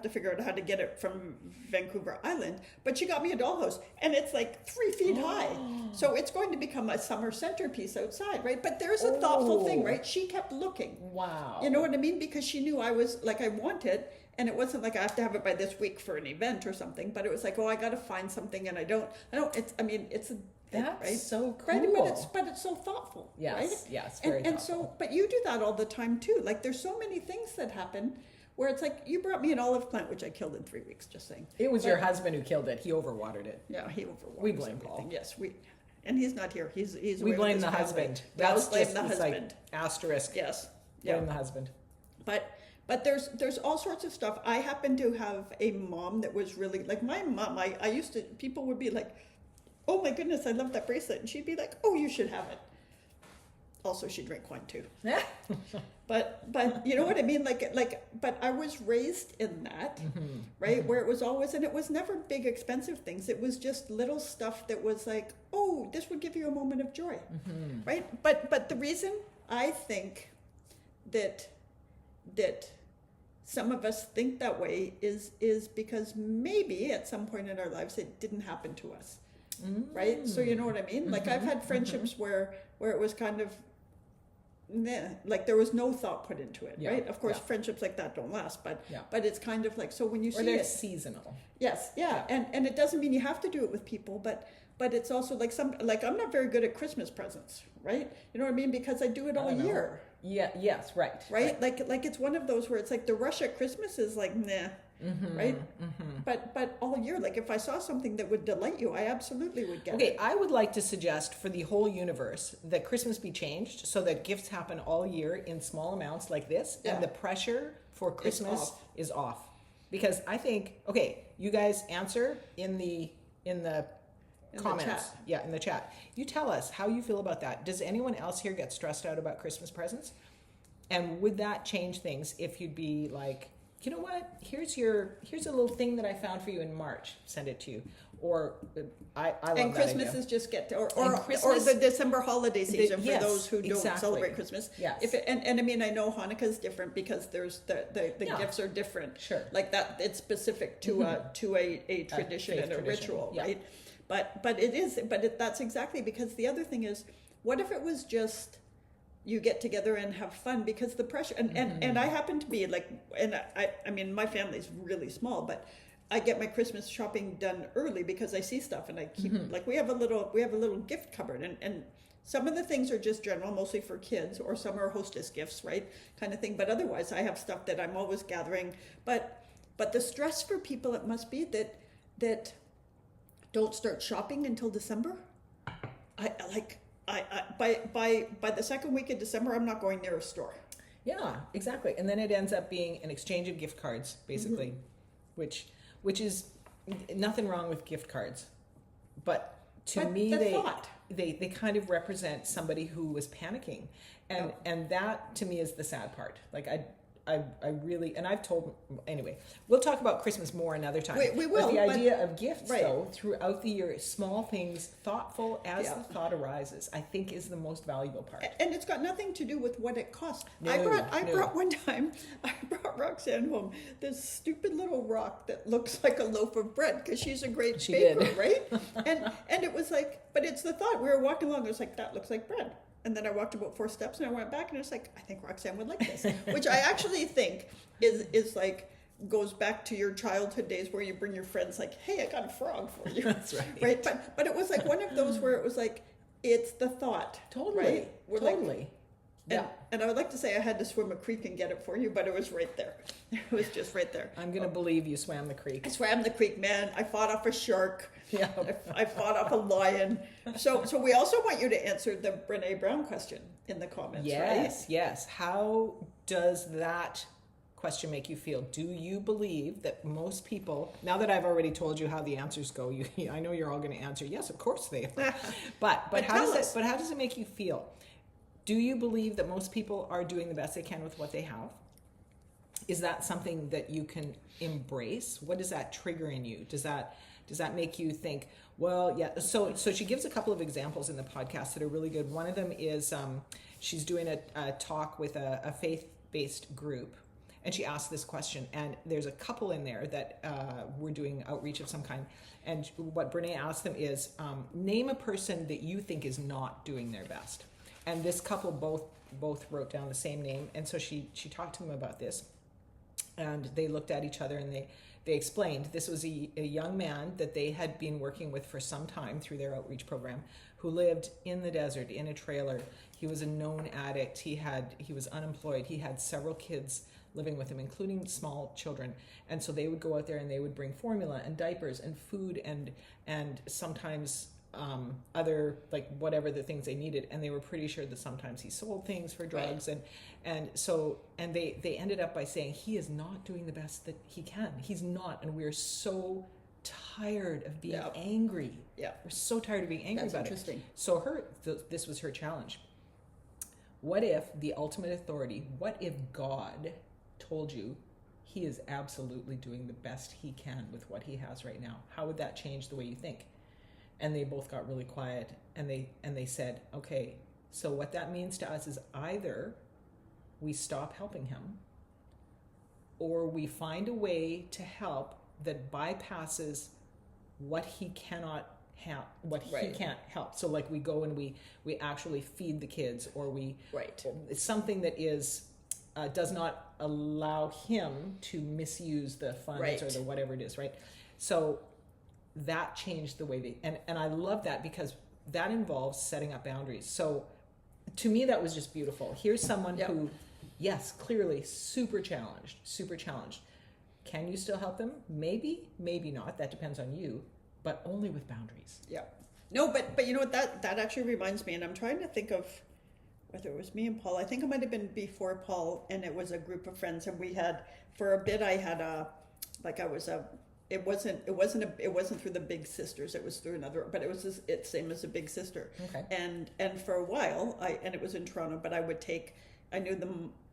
to figure out how to get it from Vancouver Island. But she got me a dollhouse, and it's 3 feet high, so it's going to become a summer centerpiece outside, right? But there's a thoughtful thing, right? She kept looking. Wow. You know what I mean? Because she knew I was I wanted, And it wasn't like I have to have it by this week for an event or something, but it was like, oh, I got to find something, and I don't, it's a, That's right? so cool. Right, but it's so thoughtful, Yes, right? yes, very And thoughtful. so, but you do that all the time too. Like there's so many things that happen where it's like, you brought me an olive plant, which I killed in 3 weeks, just saying. It was But- your husband who killed it. He overwatered it. Yeah, he overwaters We blame everything. Paul. Yes, and he's not here. He's We away with blame his the family. husband. We always That's blame just the it's husband. like asterisk. Yes, Blame yeah. the husband. But there's all sorts of stuff. I happen to have a mom that was really like my mom. I used to, people would be like, oh my goodness, I love that bracelet, and she'd be like, oh, you should have it. Also, she drank wine too. But you know what I mean? But I was raised in that, right? Where it was always, and it was never big expensive things. It was just little stuff that was like, oh, this would give you a moment of joy, right? But the reason I think that some of us think that way is because maybe at some point in our lives it didn't happen to us, right? So you know what I mean? Like I've had friendships where it was kind of, like there was no thought put into it, Yeah, right? Of course, yeah. friendships like that don't last, but Yeah. but it's kind of like, so when you Or see they're it, seasonal. yes, yeah, and it doesn't mean you have to do it with people, but it's also like I'm not very good at Christmas presents, right? You know what I mean? Because I do it all don't know. year. Yeah, yes, right. Right? Like it's one of those where it's like the rush at Christmas is like, nah, right? But all year, like if I saw something that would delight you, I absolutely would get Okay, it. I would like to suggest for the whole universe that Christmas be changed so that gifts happen all year in small amounts like this, Yeah. and the pressure for Christmas off. is off. Because I think, okay, you guys answer in the comments. chat. Yeah, in the chat. You tell us how you feel about that. Does anyone else here get stressed out about Christmas presents? And would that change things if you'd be like, you know what? Here's a little thing that I found for you in March. Send it to you. Or I love And that Christmas idea. is just or Christmas- the December holiday season for yes, those who don't exactly. celebrate Christmas. Yes. And I mean, I know Hanukkah is different because there's the Yeah. gifts are different. Sure. Like that, it's specific to a tradition faith and a tradition, ritual, yeah. right? That's exactly, because the other thing is, what if it was just you get together and have fun, because the pressure and I happen to be like, and I mean my family's really small, but I get my Christmas shopping done early because I see stuff and I keep like we have a little gift cupboard, and some of the things are just general, mostly for kids, or some are hostess gifts, right, kind of thing. But otherwise, I have stuff that I'm always gathering. But the stress for people, it must be that don't start shopping until December. By the second week of December, I'm not going near a store. Yeah, exactly. And then it ends up being an exchange of gift cards, basically, which is nothing wrong with gift cards, but to me they kind of represent somebody who was panicking, and that to me is the sad part. Like I really, and I've told, anyway, we'll talk about Christmas more another time. We will, But the but- idea of gifts, right. though, throughout the year, small things, thoughtful as Yeah. the thought arises, I think is the most valuable part. And it's got nothing to do with what it costs. No, I no. brought one time, I brought Roxanne home this stupid little rock that looks like a loaf of bread, because she's a great She baker, did. right? And it was like, but it's the thought. We were walking along, it was like, that looks like bread. And then I walked about 4 steps and I went back and I was like, I think Roxanne would like this, which I actually think is like, goes back to your childhood days where you bring your friends like, hey, I got a frog for you. That's right. Right? But it was like one of those where it was like, it's the thought. Totally, Right? We're like- totally. and I would like to say I had to swim a creek and get it for you, but it was right there. It was just right there. I'm gonna believe you swam the I creek. swam the creek, man. I fought off a shark. Yeah. I fought off a lion. So we also want you to answer the Brené Brown question in the comments, Yes, yes. How does that question make you feel? Do you believe that most people, now that I've already told you how the answers go, I know you're all going to answer, yes, of course they are. But how tell does us. how does it make you feel? Do you believe that most people are doing the best they can with what they have? Is that something that you can embrace? What does that trigger in you? Does that make you think, well, yeah. So she gives a couple of examples in the podcast that are really good. One of them is she's doing a talk with a faith-based group, and she asked this question. And there's a couple in there that were doing outreach of some kind. And what Brené asked them is, name a person that you think is not doing their best. And this couple both wrote down the same name. And so she talked to them about this. And they looked at each other and they explained this was a young man that they had been working with for some time through their outreach program, who lived in the desert in a trailer. He was a known addict. He was unemployed. He had several kids living with him, including small children. And so they would go out there and they would bring formula and diapers and food and sometimes other, like, whatever the things they needed. And they were pretty sure that sometimes he sold things for drugs. Right. And they ended up by saying he is not doing the best that he can. He's not. And we're so tired of being angry. Yeah. We're so tired of being angry That's about interesting. it. So this was her challenge. What if the ultimate authority, what if God told you he is absolutely doing the best he can with what he has right now? How would that change the way you think? And they both got really quiet and they said, okay, so what that means to us is either we stop helping him or we find a way to help that bypasses what he cannot help, he can't help. So like we go and we actually feed the kids, or it's something that is does not allow him to misuse the funds or the whatever it is, right? So that changed the way they, and I love that because that involves setting up boundaries. So to me, that was just beautiful. Here's someone who, yes, clearly super challenged. Can you still help them? Maybe, maybe not. That depends on you, but only with boundaries. Yeah. No, but you know what, that actually reminds me, and I'm trying to think of whether it was me and Paul. I think it might have been before Paul, and it was a group of friends, and we had, for a bit, I had it wasn't through the Big Sisters, it was through another, but it's same as a Big Sister. Okay. And for a while, and it was in Toronto, but I knew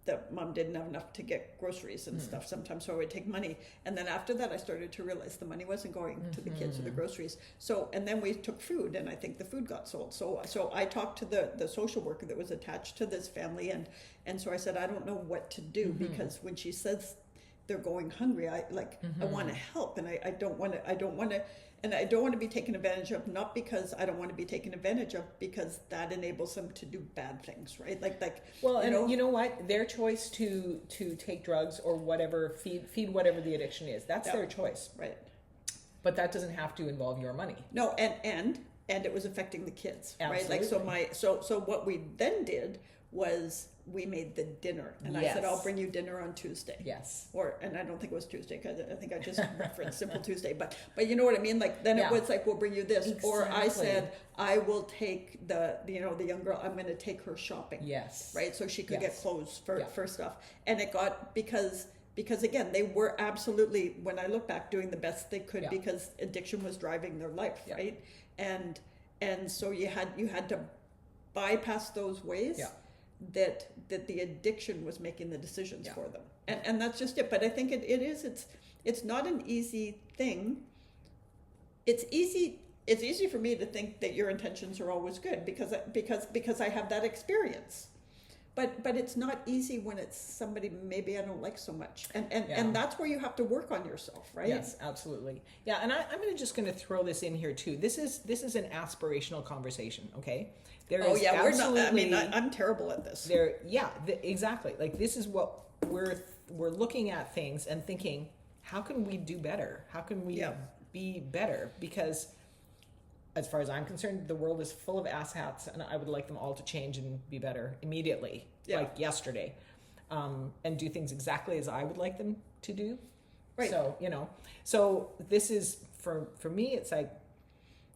that mom didn't have enough to get groceries and stuff sometimes, so I would take money. And then after that, I started to realize the money wasn't going to the kids or the groceries. So, and then we took food, and I think the food got sold. So I talked to the social worker that was attached to this family, and so I said, I don't know what to do, because when she says they're going hungry, I want to help, and I don't want to be taken advantage of, not because I don't want to be taken advantage of, because that enables them to do bad things, right? Well, you know what? Their choice to take drugs or whatever, feed whatever the addiction is, that's their choice. Right. But that doesn't have to involve your money. No, and it was affecting the kids, Absolutely. right? So what we then did was we made the dinner, and I said, I'll bring you dinner on Tuesday. Yes. And I don't think it was Tuesday, because I think I just referenced Simple Tuesday, but you know what I mean? It was like, we'll bring you this. Exactly. Or I said, I will take the young girl, I'm going to take her shopping. Yes. Right? So she could get clothes for stuff. And it got, because again, they were absolutely, when I look back, doing the best they could, because addiction was driving their life, right? And so you had to bypass those ways that the addiction was making the decisions for them, and that's just it. But I think it's not an easy thing. It's easy for me to think that your intentions are always good, because I have that experience, but it's not easy when it's somebody maybe I don't like so much, and that's where you have to work on yourself, right? Yes, absolutely. Yeah, and I'm just going to throw this in here too. This is an aspirational conversation, okay? We're not. I mean, I'm terrible at this. Exactly. Like, this is what we're looking at things and thinking, how can we do better? How can we be better? Because as far as I'm concerned, the world is full of asshats, and I would like them all to change and be better immediately, like yesterday, and do things exactly as I would like them to do. Right. So, so this is, for me, it's like,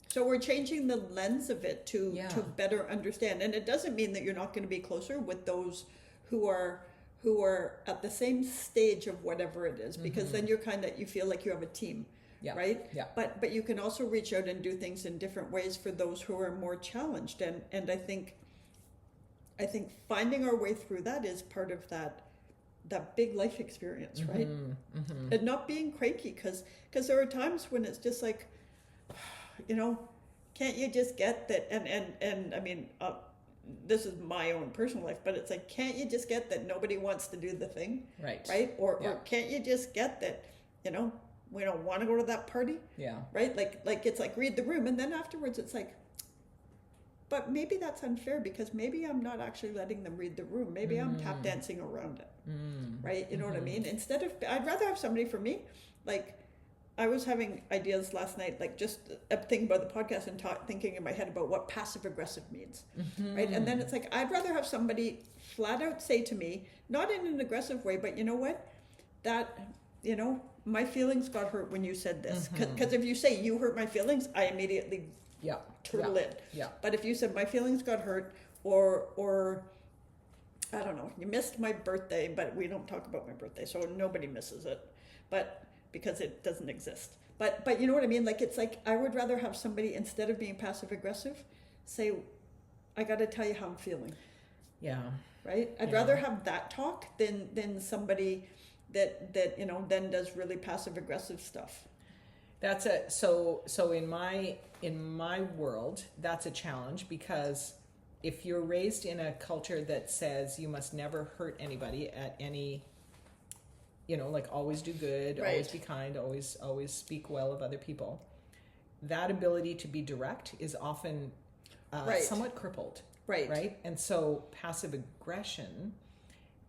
so we're changing the lens of it to better understand. And it doesn't mean that you're not going to be closer with those who are at the same stage of whatever it is, because then you feel like you have a team, right? Yeah. But you can also reach out and do things in different ways for those who are more challenged. And I think finding our way through that is part of that big life experience, right? And not being cranky, because there are times when it's just like, can't you just get that? And I mean, this is my own personal life, but it's like, can't you just get that nobody wants to do the thing? Right? Or can't you just get that, we don't want to go to that party? Yeah. Right? Like it's like, read the room. And then afterwards it's like, but maybe that's unfair because maybe I'm not actually letting them read the room. Maybe I'm tap dancing around it, right? You know what I mean? Instead of, I'd rather have somebody, for me, like, I was having ideas last night, like just thinking about the podcast and thinking in my head about what passive aggressive means, right? And then it's like, I'd rather have somebody flat out say to me, not in an aggressive way, but you know what? That, you know, my feelings got hurt when you said this. Because if you say you hurt my feelings, I immediately turtle in. Yeah. But if you said my feelings got hurt, or I don't know, you missed my birthday, but we don't talk about my birthday, so nobody misses it. But because it doesn't exist. But you know what I mean? Like, it's like, I would rather have somebody, instead of being passive aggressive, say, I got to tell you how I'm feeling. Yeah. Right? I'd rather have that talk than somebody that you know, then does really passive aggressive stuff. That's so in my world, that's a challenge, because if you're raised in a culture that says you must never hurt anybody at any, you know, like always do good, always be kind, always speak well of other people, that ability to be direct is often somewhat crippled. Right. And so passive aggression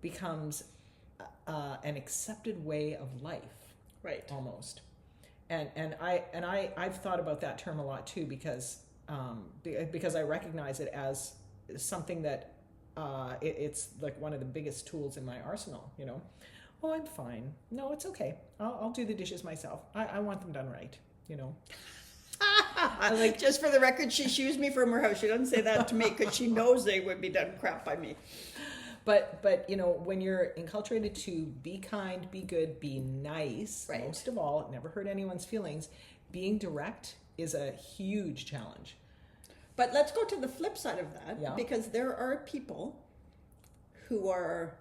becomes an accepted way of life. Right. Almost. And I've thought about that term a lot too, because I recognize it as something that it's like one of the biggest tools in my arsenal, you know. Oh, I'm fine. No, it's okay. I'll do the dishes myself. I want them done right, you know. Like, just for the record, she shoos me from her house. She doesn't say that to me because she knows they would be done crap by me. But you know, when you're enculturated to be kind, be good, be nice, most of all, never hurt anyone's feelings, being direct is a huge challenge. But let's go to the flip side of that, because there are people who are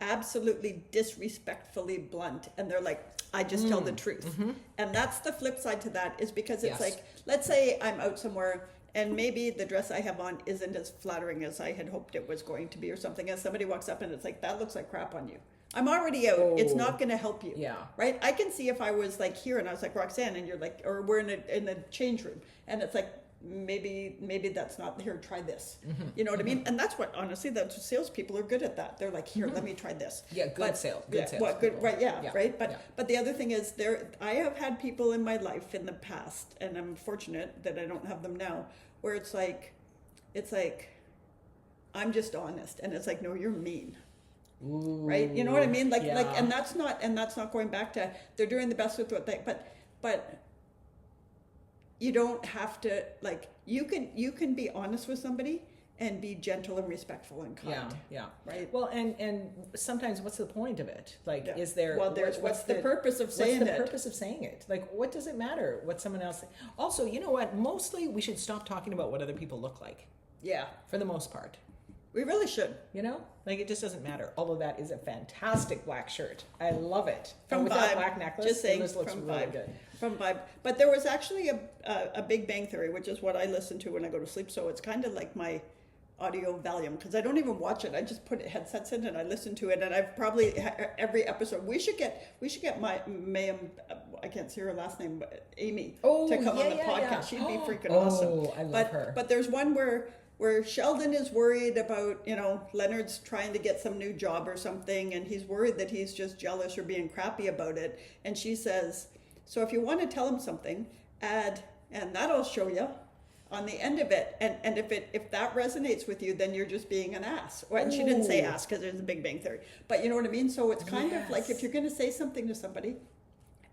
absolutely disrespectfully blunt, and they're like, I just tell the truth. And that's the flip side to that, is because it's like, let's say I'm out somewhere and maybe the dress I have on isn't as flattering as I had hoped it was going to be or something, and somebody walks up and it's like, that looks like crap on you. I'm already out. It's not going to help you. Yeah. Right? I can see if I was like here and I was like, Roxanne, and you're like, or we're in a change room, and it's like, maybe that's not here, try this. You know what I mean? And that's what, honestly, that's what salespeople are good at. That they're like, here, let me try this. Good sales. Right? But the other thing is, I have had people in my life in the past, and I'm fortunate that I don't have them now, where it's like I'm just honest, and it's like, no, you're mean. Ooh, right? You know what I mean? Like, and that's not going back to, they're doing the best with what they, but you don't have to, like, you can be honest with somebody and be gentle and respectful and kind. Yeah. Right. Well, and sometimes what's the point of it? Like, is there, what's the purpose of saying it? What's the purpose of saying it? Like, what does it matter what someone else, also, you know what? Mostly we should stop talking about what other people look like. Yeah. For the most part. We really should. You know? Like, it just doesn't matter. Although that is a fantastic black shirt. I love it. From with Vibe. That black necklace, just saying, this looks really good. From Vibe. But there was actually a Big Bang Theory, which is what I listen to when I go to sleep. So it's kind of like my audio Valium, because I don't even watch it. I just put headsets in and I listen to it. And I've probably every episode. We should get my Mayim. I can't see her last name, but Amy, to come on the podcast. Yeah. She'd be freaking awesome. I love her. But there's one where Sheldon is worried about, you know, Leonard's trying to get some new job or something, and he's worried that he's just jealous or being crappy about it. And she says, so if you want to tell him something, add, and that'll show you on the end of it. And if that resonates with you, then you're just being an ass. And she didn't say ass because there's a Big Bang Theory. But you know what I mean? So it's kind of like, if you're going to say something to somebody,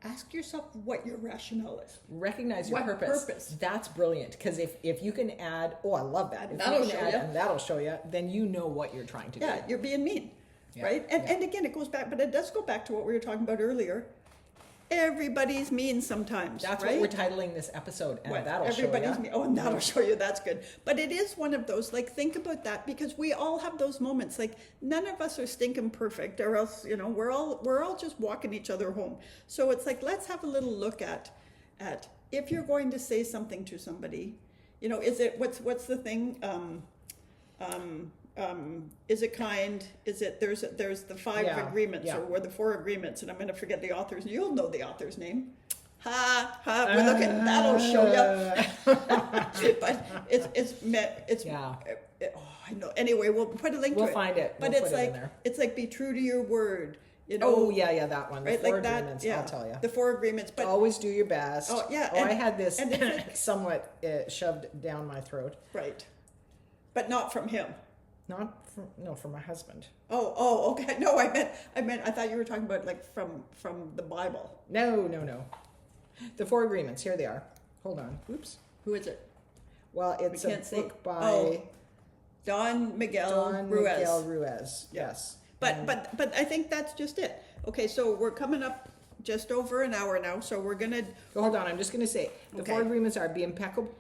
ask yourself what your rationale is. Recognize your purpose. That's brilliant, because if you can add, I love that. If that'll show you. And that'll show you, then you know what you're trying to do. Yeah, you're being mean, right? And again, it goes back, but it does go back to what we were talking about earlier. Everybody's mean sometimes. That's right? What we're titling this episode, and that'll show you. Everybody's mean. Oh, and that'll show you. That's good. But it is one of those, like, think about that, because we all have those moments. Like, none of us are stinking perfect, or else, you know, we're all just walking each other home. So it's like, let's have a little look at if you're going to say something to somebody, you know, is it what's the thing? Is it kind? Is it there's the 5 agreements or the 4 agreements, and I'm going to forget the author's. You'll know the author's name. We're looking. That'll show you. Yeah. I know. Anyway, we'll put a link to it. We'll find it. But We'll it's put it in like there. it's like be true to your word. You know. Oh yeah, that one. Right, The 4 like that. agreements. Yeah. I'll tell you. The 4 agreements. But Always do your best. Oh, yeah, I had this and if somewhat shoved down my throat. right, but not from him. From my husband. Oh, okay. No, I thought you were talking about like from the Bible. No. The 4 agreements. Here they are. Hold on. Oops. Who is it? Well, it's We a can't see. book by Oh, Don Miguel Ruiz. Yeah. Yes. But I think that's just it. Okay, so we're coming up just over an hour now, so we're gonna. Hold on. I'm just going to say the Okay. 4 agreements are be impeccable.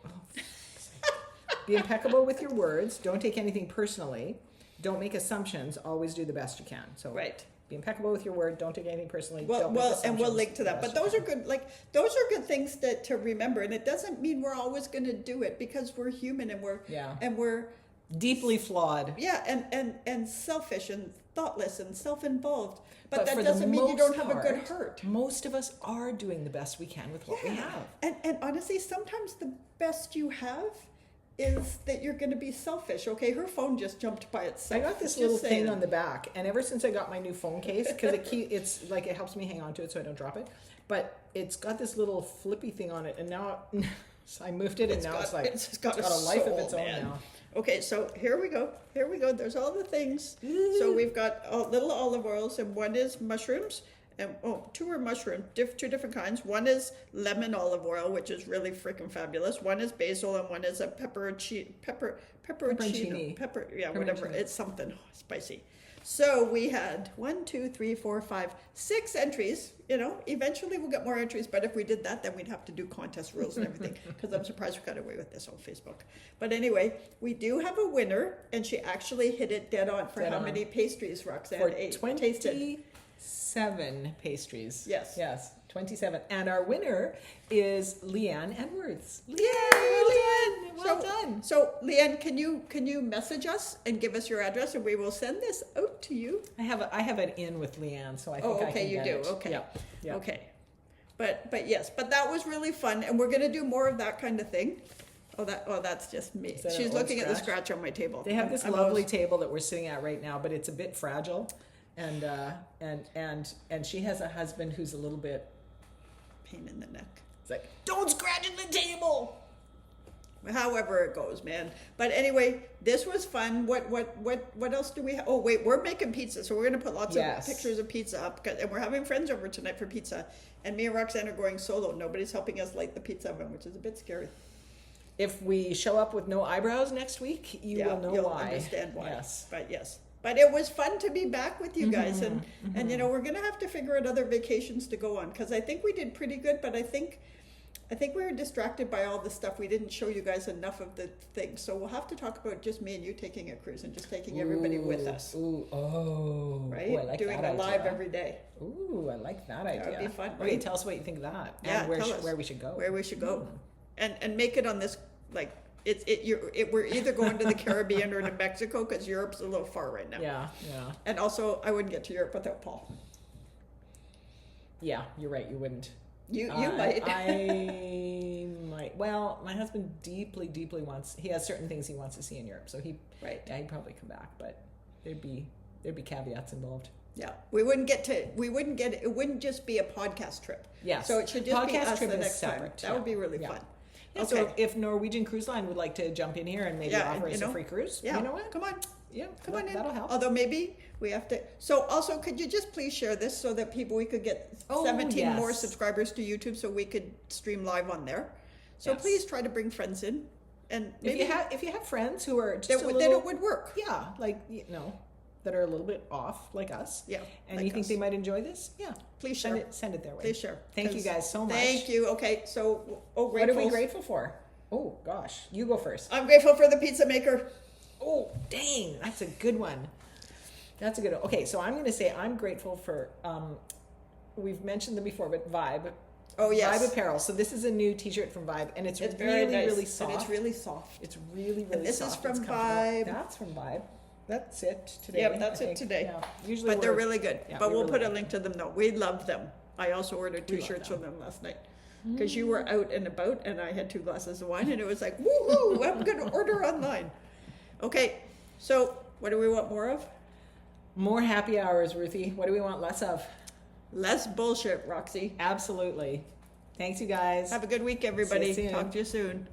Be impeccable with your words. Don't take anything personally. Don't make assumptions. Always do the best you can. So Right. be impeccable with your word. Don't take anything personally. Well, don't make and we'll assumptions. link to that. The But best those you are good. Like those are good things to remember, and it doesn't mean we're always going to do it because we're human and we're Yeah. we're can. Deeply flawed. and selfish and thoughtless and self-involved. But for that the doesn't mean you most don't have a good part, hurt. Most of us are doing the best we can with what we have. And honestly, sometimes the best you have is that you're going to be selfish. Okay, her phone just jumped by I itself. got this Just little saying. thing on the back, and ever since I got my new phone case, because it's like it helps me hang on to it so I don't drop it. But it's got this little flippy thing on it, and now so I moved it, and now it's like it's got a life of soul, its own man. now. Okay, so here we go. There's all the things. So we've got little olive oils, and one is mushrooms, and 2 are mushroom, 2 different kinds. One is lemon olive oil, which is really freaking fabulous. One is basil, and one is a pepperoncino. Whatever. It's something spicy. So we had 1, 2, 3, 4, 5, 6 entries. You know, eventually we'll get more entries, but if we did that, then we'd have to do contest rules and everything, because I'm surprised we got away with this on Facebook. But anyway, we do have a winner, and she actually hit it dead on for how many pastries Roxanne For ate. 27 pastries. Yes. 27. And our winner is Leanne Edwards. Yay, Leanne! Well done. So Leanne, can you message us and give us your address, and we will send this out to you? I have an in with Leanne, so I think I can you get do. it. Okay. Yeah. Okay. But yes, but that was really fun, and we're gonna do more of that kind of thing. That's just me. Is that She's an old looking at the scratch? scratch on my table. They have this I'm lovely always- table that we're sitting at right now, but it's a bit fragile, and she has a husband who's a little bit. pain in the neck. It's like, don't scratch at the table. However it goes, man. But anyway, this was fun. What else do we have? Oh wait, we're making pizza, so we're gonna put lots of pictures of pizza up, and we're having friends over tonight for pizza. And me and Roxanne are going solo. Nobody's helping us light the pizza oven, which is a bit scary. If we show up with no eyebrows next week, you'll know you'll why. understand why. Yes. But it was fun to be back with you guys, and you know, we're gonna have to figure out other vacations to go on, because I think we did pretty good, but I think we were distracted by all the stuff. We didn't show you guys enough of the things, so we'll have to talk about just me and you taking a cruise and just taking everybody with us. Right? Right? I like Doing that a live idea. every day. Ooh, I like that idea. That would be fun, Okay, right? tell us what you think of that. Yeah, and tell us where we should go. Where we should go, and make it on this, like, we're either going to the Caribbean or to Mexico, because Europe's a little far right now. Yeah. And also, I wouldn't get to Europe without Paul. Yeah, you're right. You wouldn't. You might. I might. Well, my husband deeply wants. He has certain things he wants to see in Europe, so he'd probably come back, but there'd be caveats involved. Yeah, it wouldn't just be a podcast trip. Yes. So it should just be Podcast us trip the is next time. separate, That would be really fun. Yeah, Okay. So if Norwegian Cruise Line would like to jump in here and maybe offer us a free cruise, Yeah. you know what? Come on. Yeah, Come on in. that'll help. Although maybe we have to. So also, could you just please share this so that we could get 17 more subscribers to YouTube, so we could stream live on there. So please try to bring friends in, and maybe if you have friends who are just that it would work. Yeah, like that are a little bit off like us. Yeah, and like you think us. they might enjoy this? Yeah, Please share. Send it their way. Please share. Thank you guys so much. Thank you. Okay, so what are we grateful for? Oh gosh, you go first. I'm grateful for the pizza maker. Oh dang, that's a good one. That's a good one. Okay, so I'm going to say I'm grateful for. We've mentioned them before, but Vibe. Oh yes, Vibe apparel. So this is a new T-shirt from Vibe, and it's very nice. really soft. And it's really soft. It's really And this soft. is from It's comfortable. Vibe. That's from Vibe. That's it today. Yep, that's I it think. today. Yeah. Usually, But they're really good. Yeah, but we we'll really put a like link to them though. We love them. I also ordered 2 love shirts them. from them last night. because you were out and about, and I had 2 glasses of wine, and it was like, woohoo! I'm going to order online. Okay, so what do we want more of? More happy hours, Ruthie. What do we want less of? Less bullshit, Roxy. Absolutely. Thanks, you guys. Have a good week, everybody. See you soon. Talk to you soon.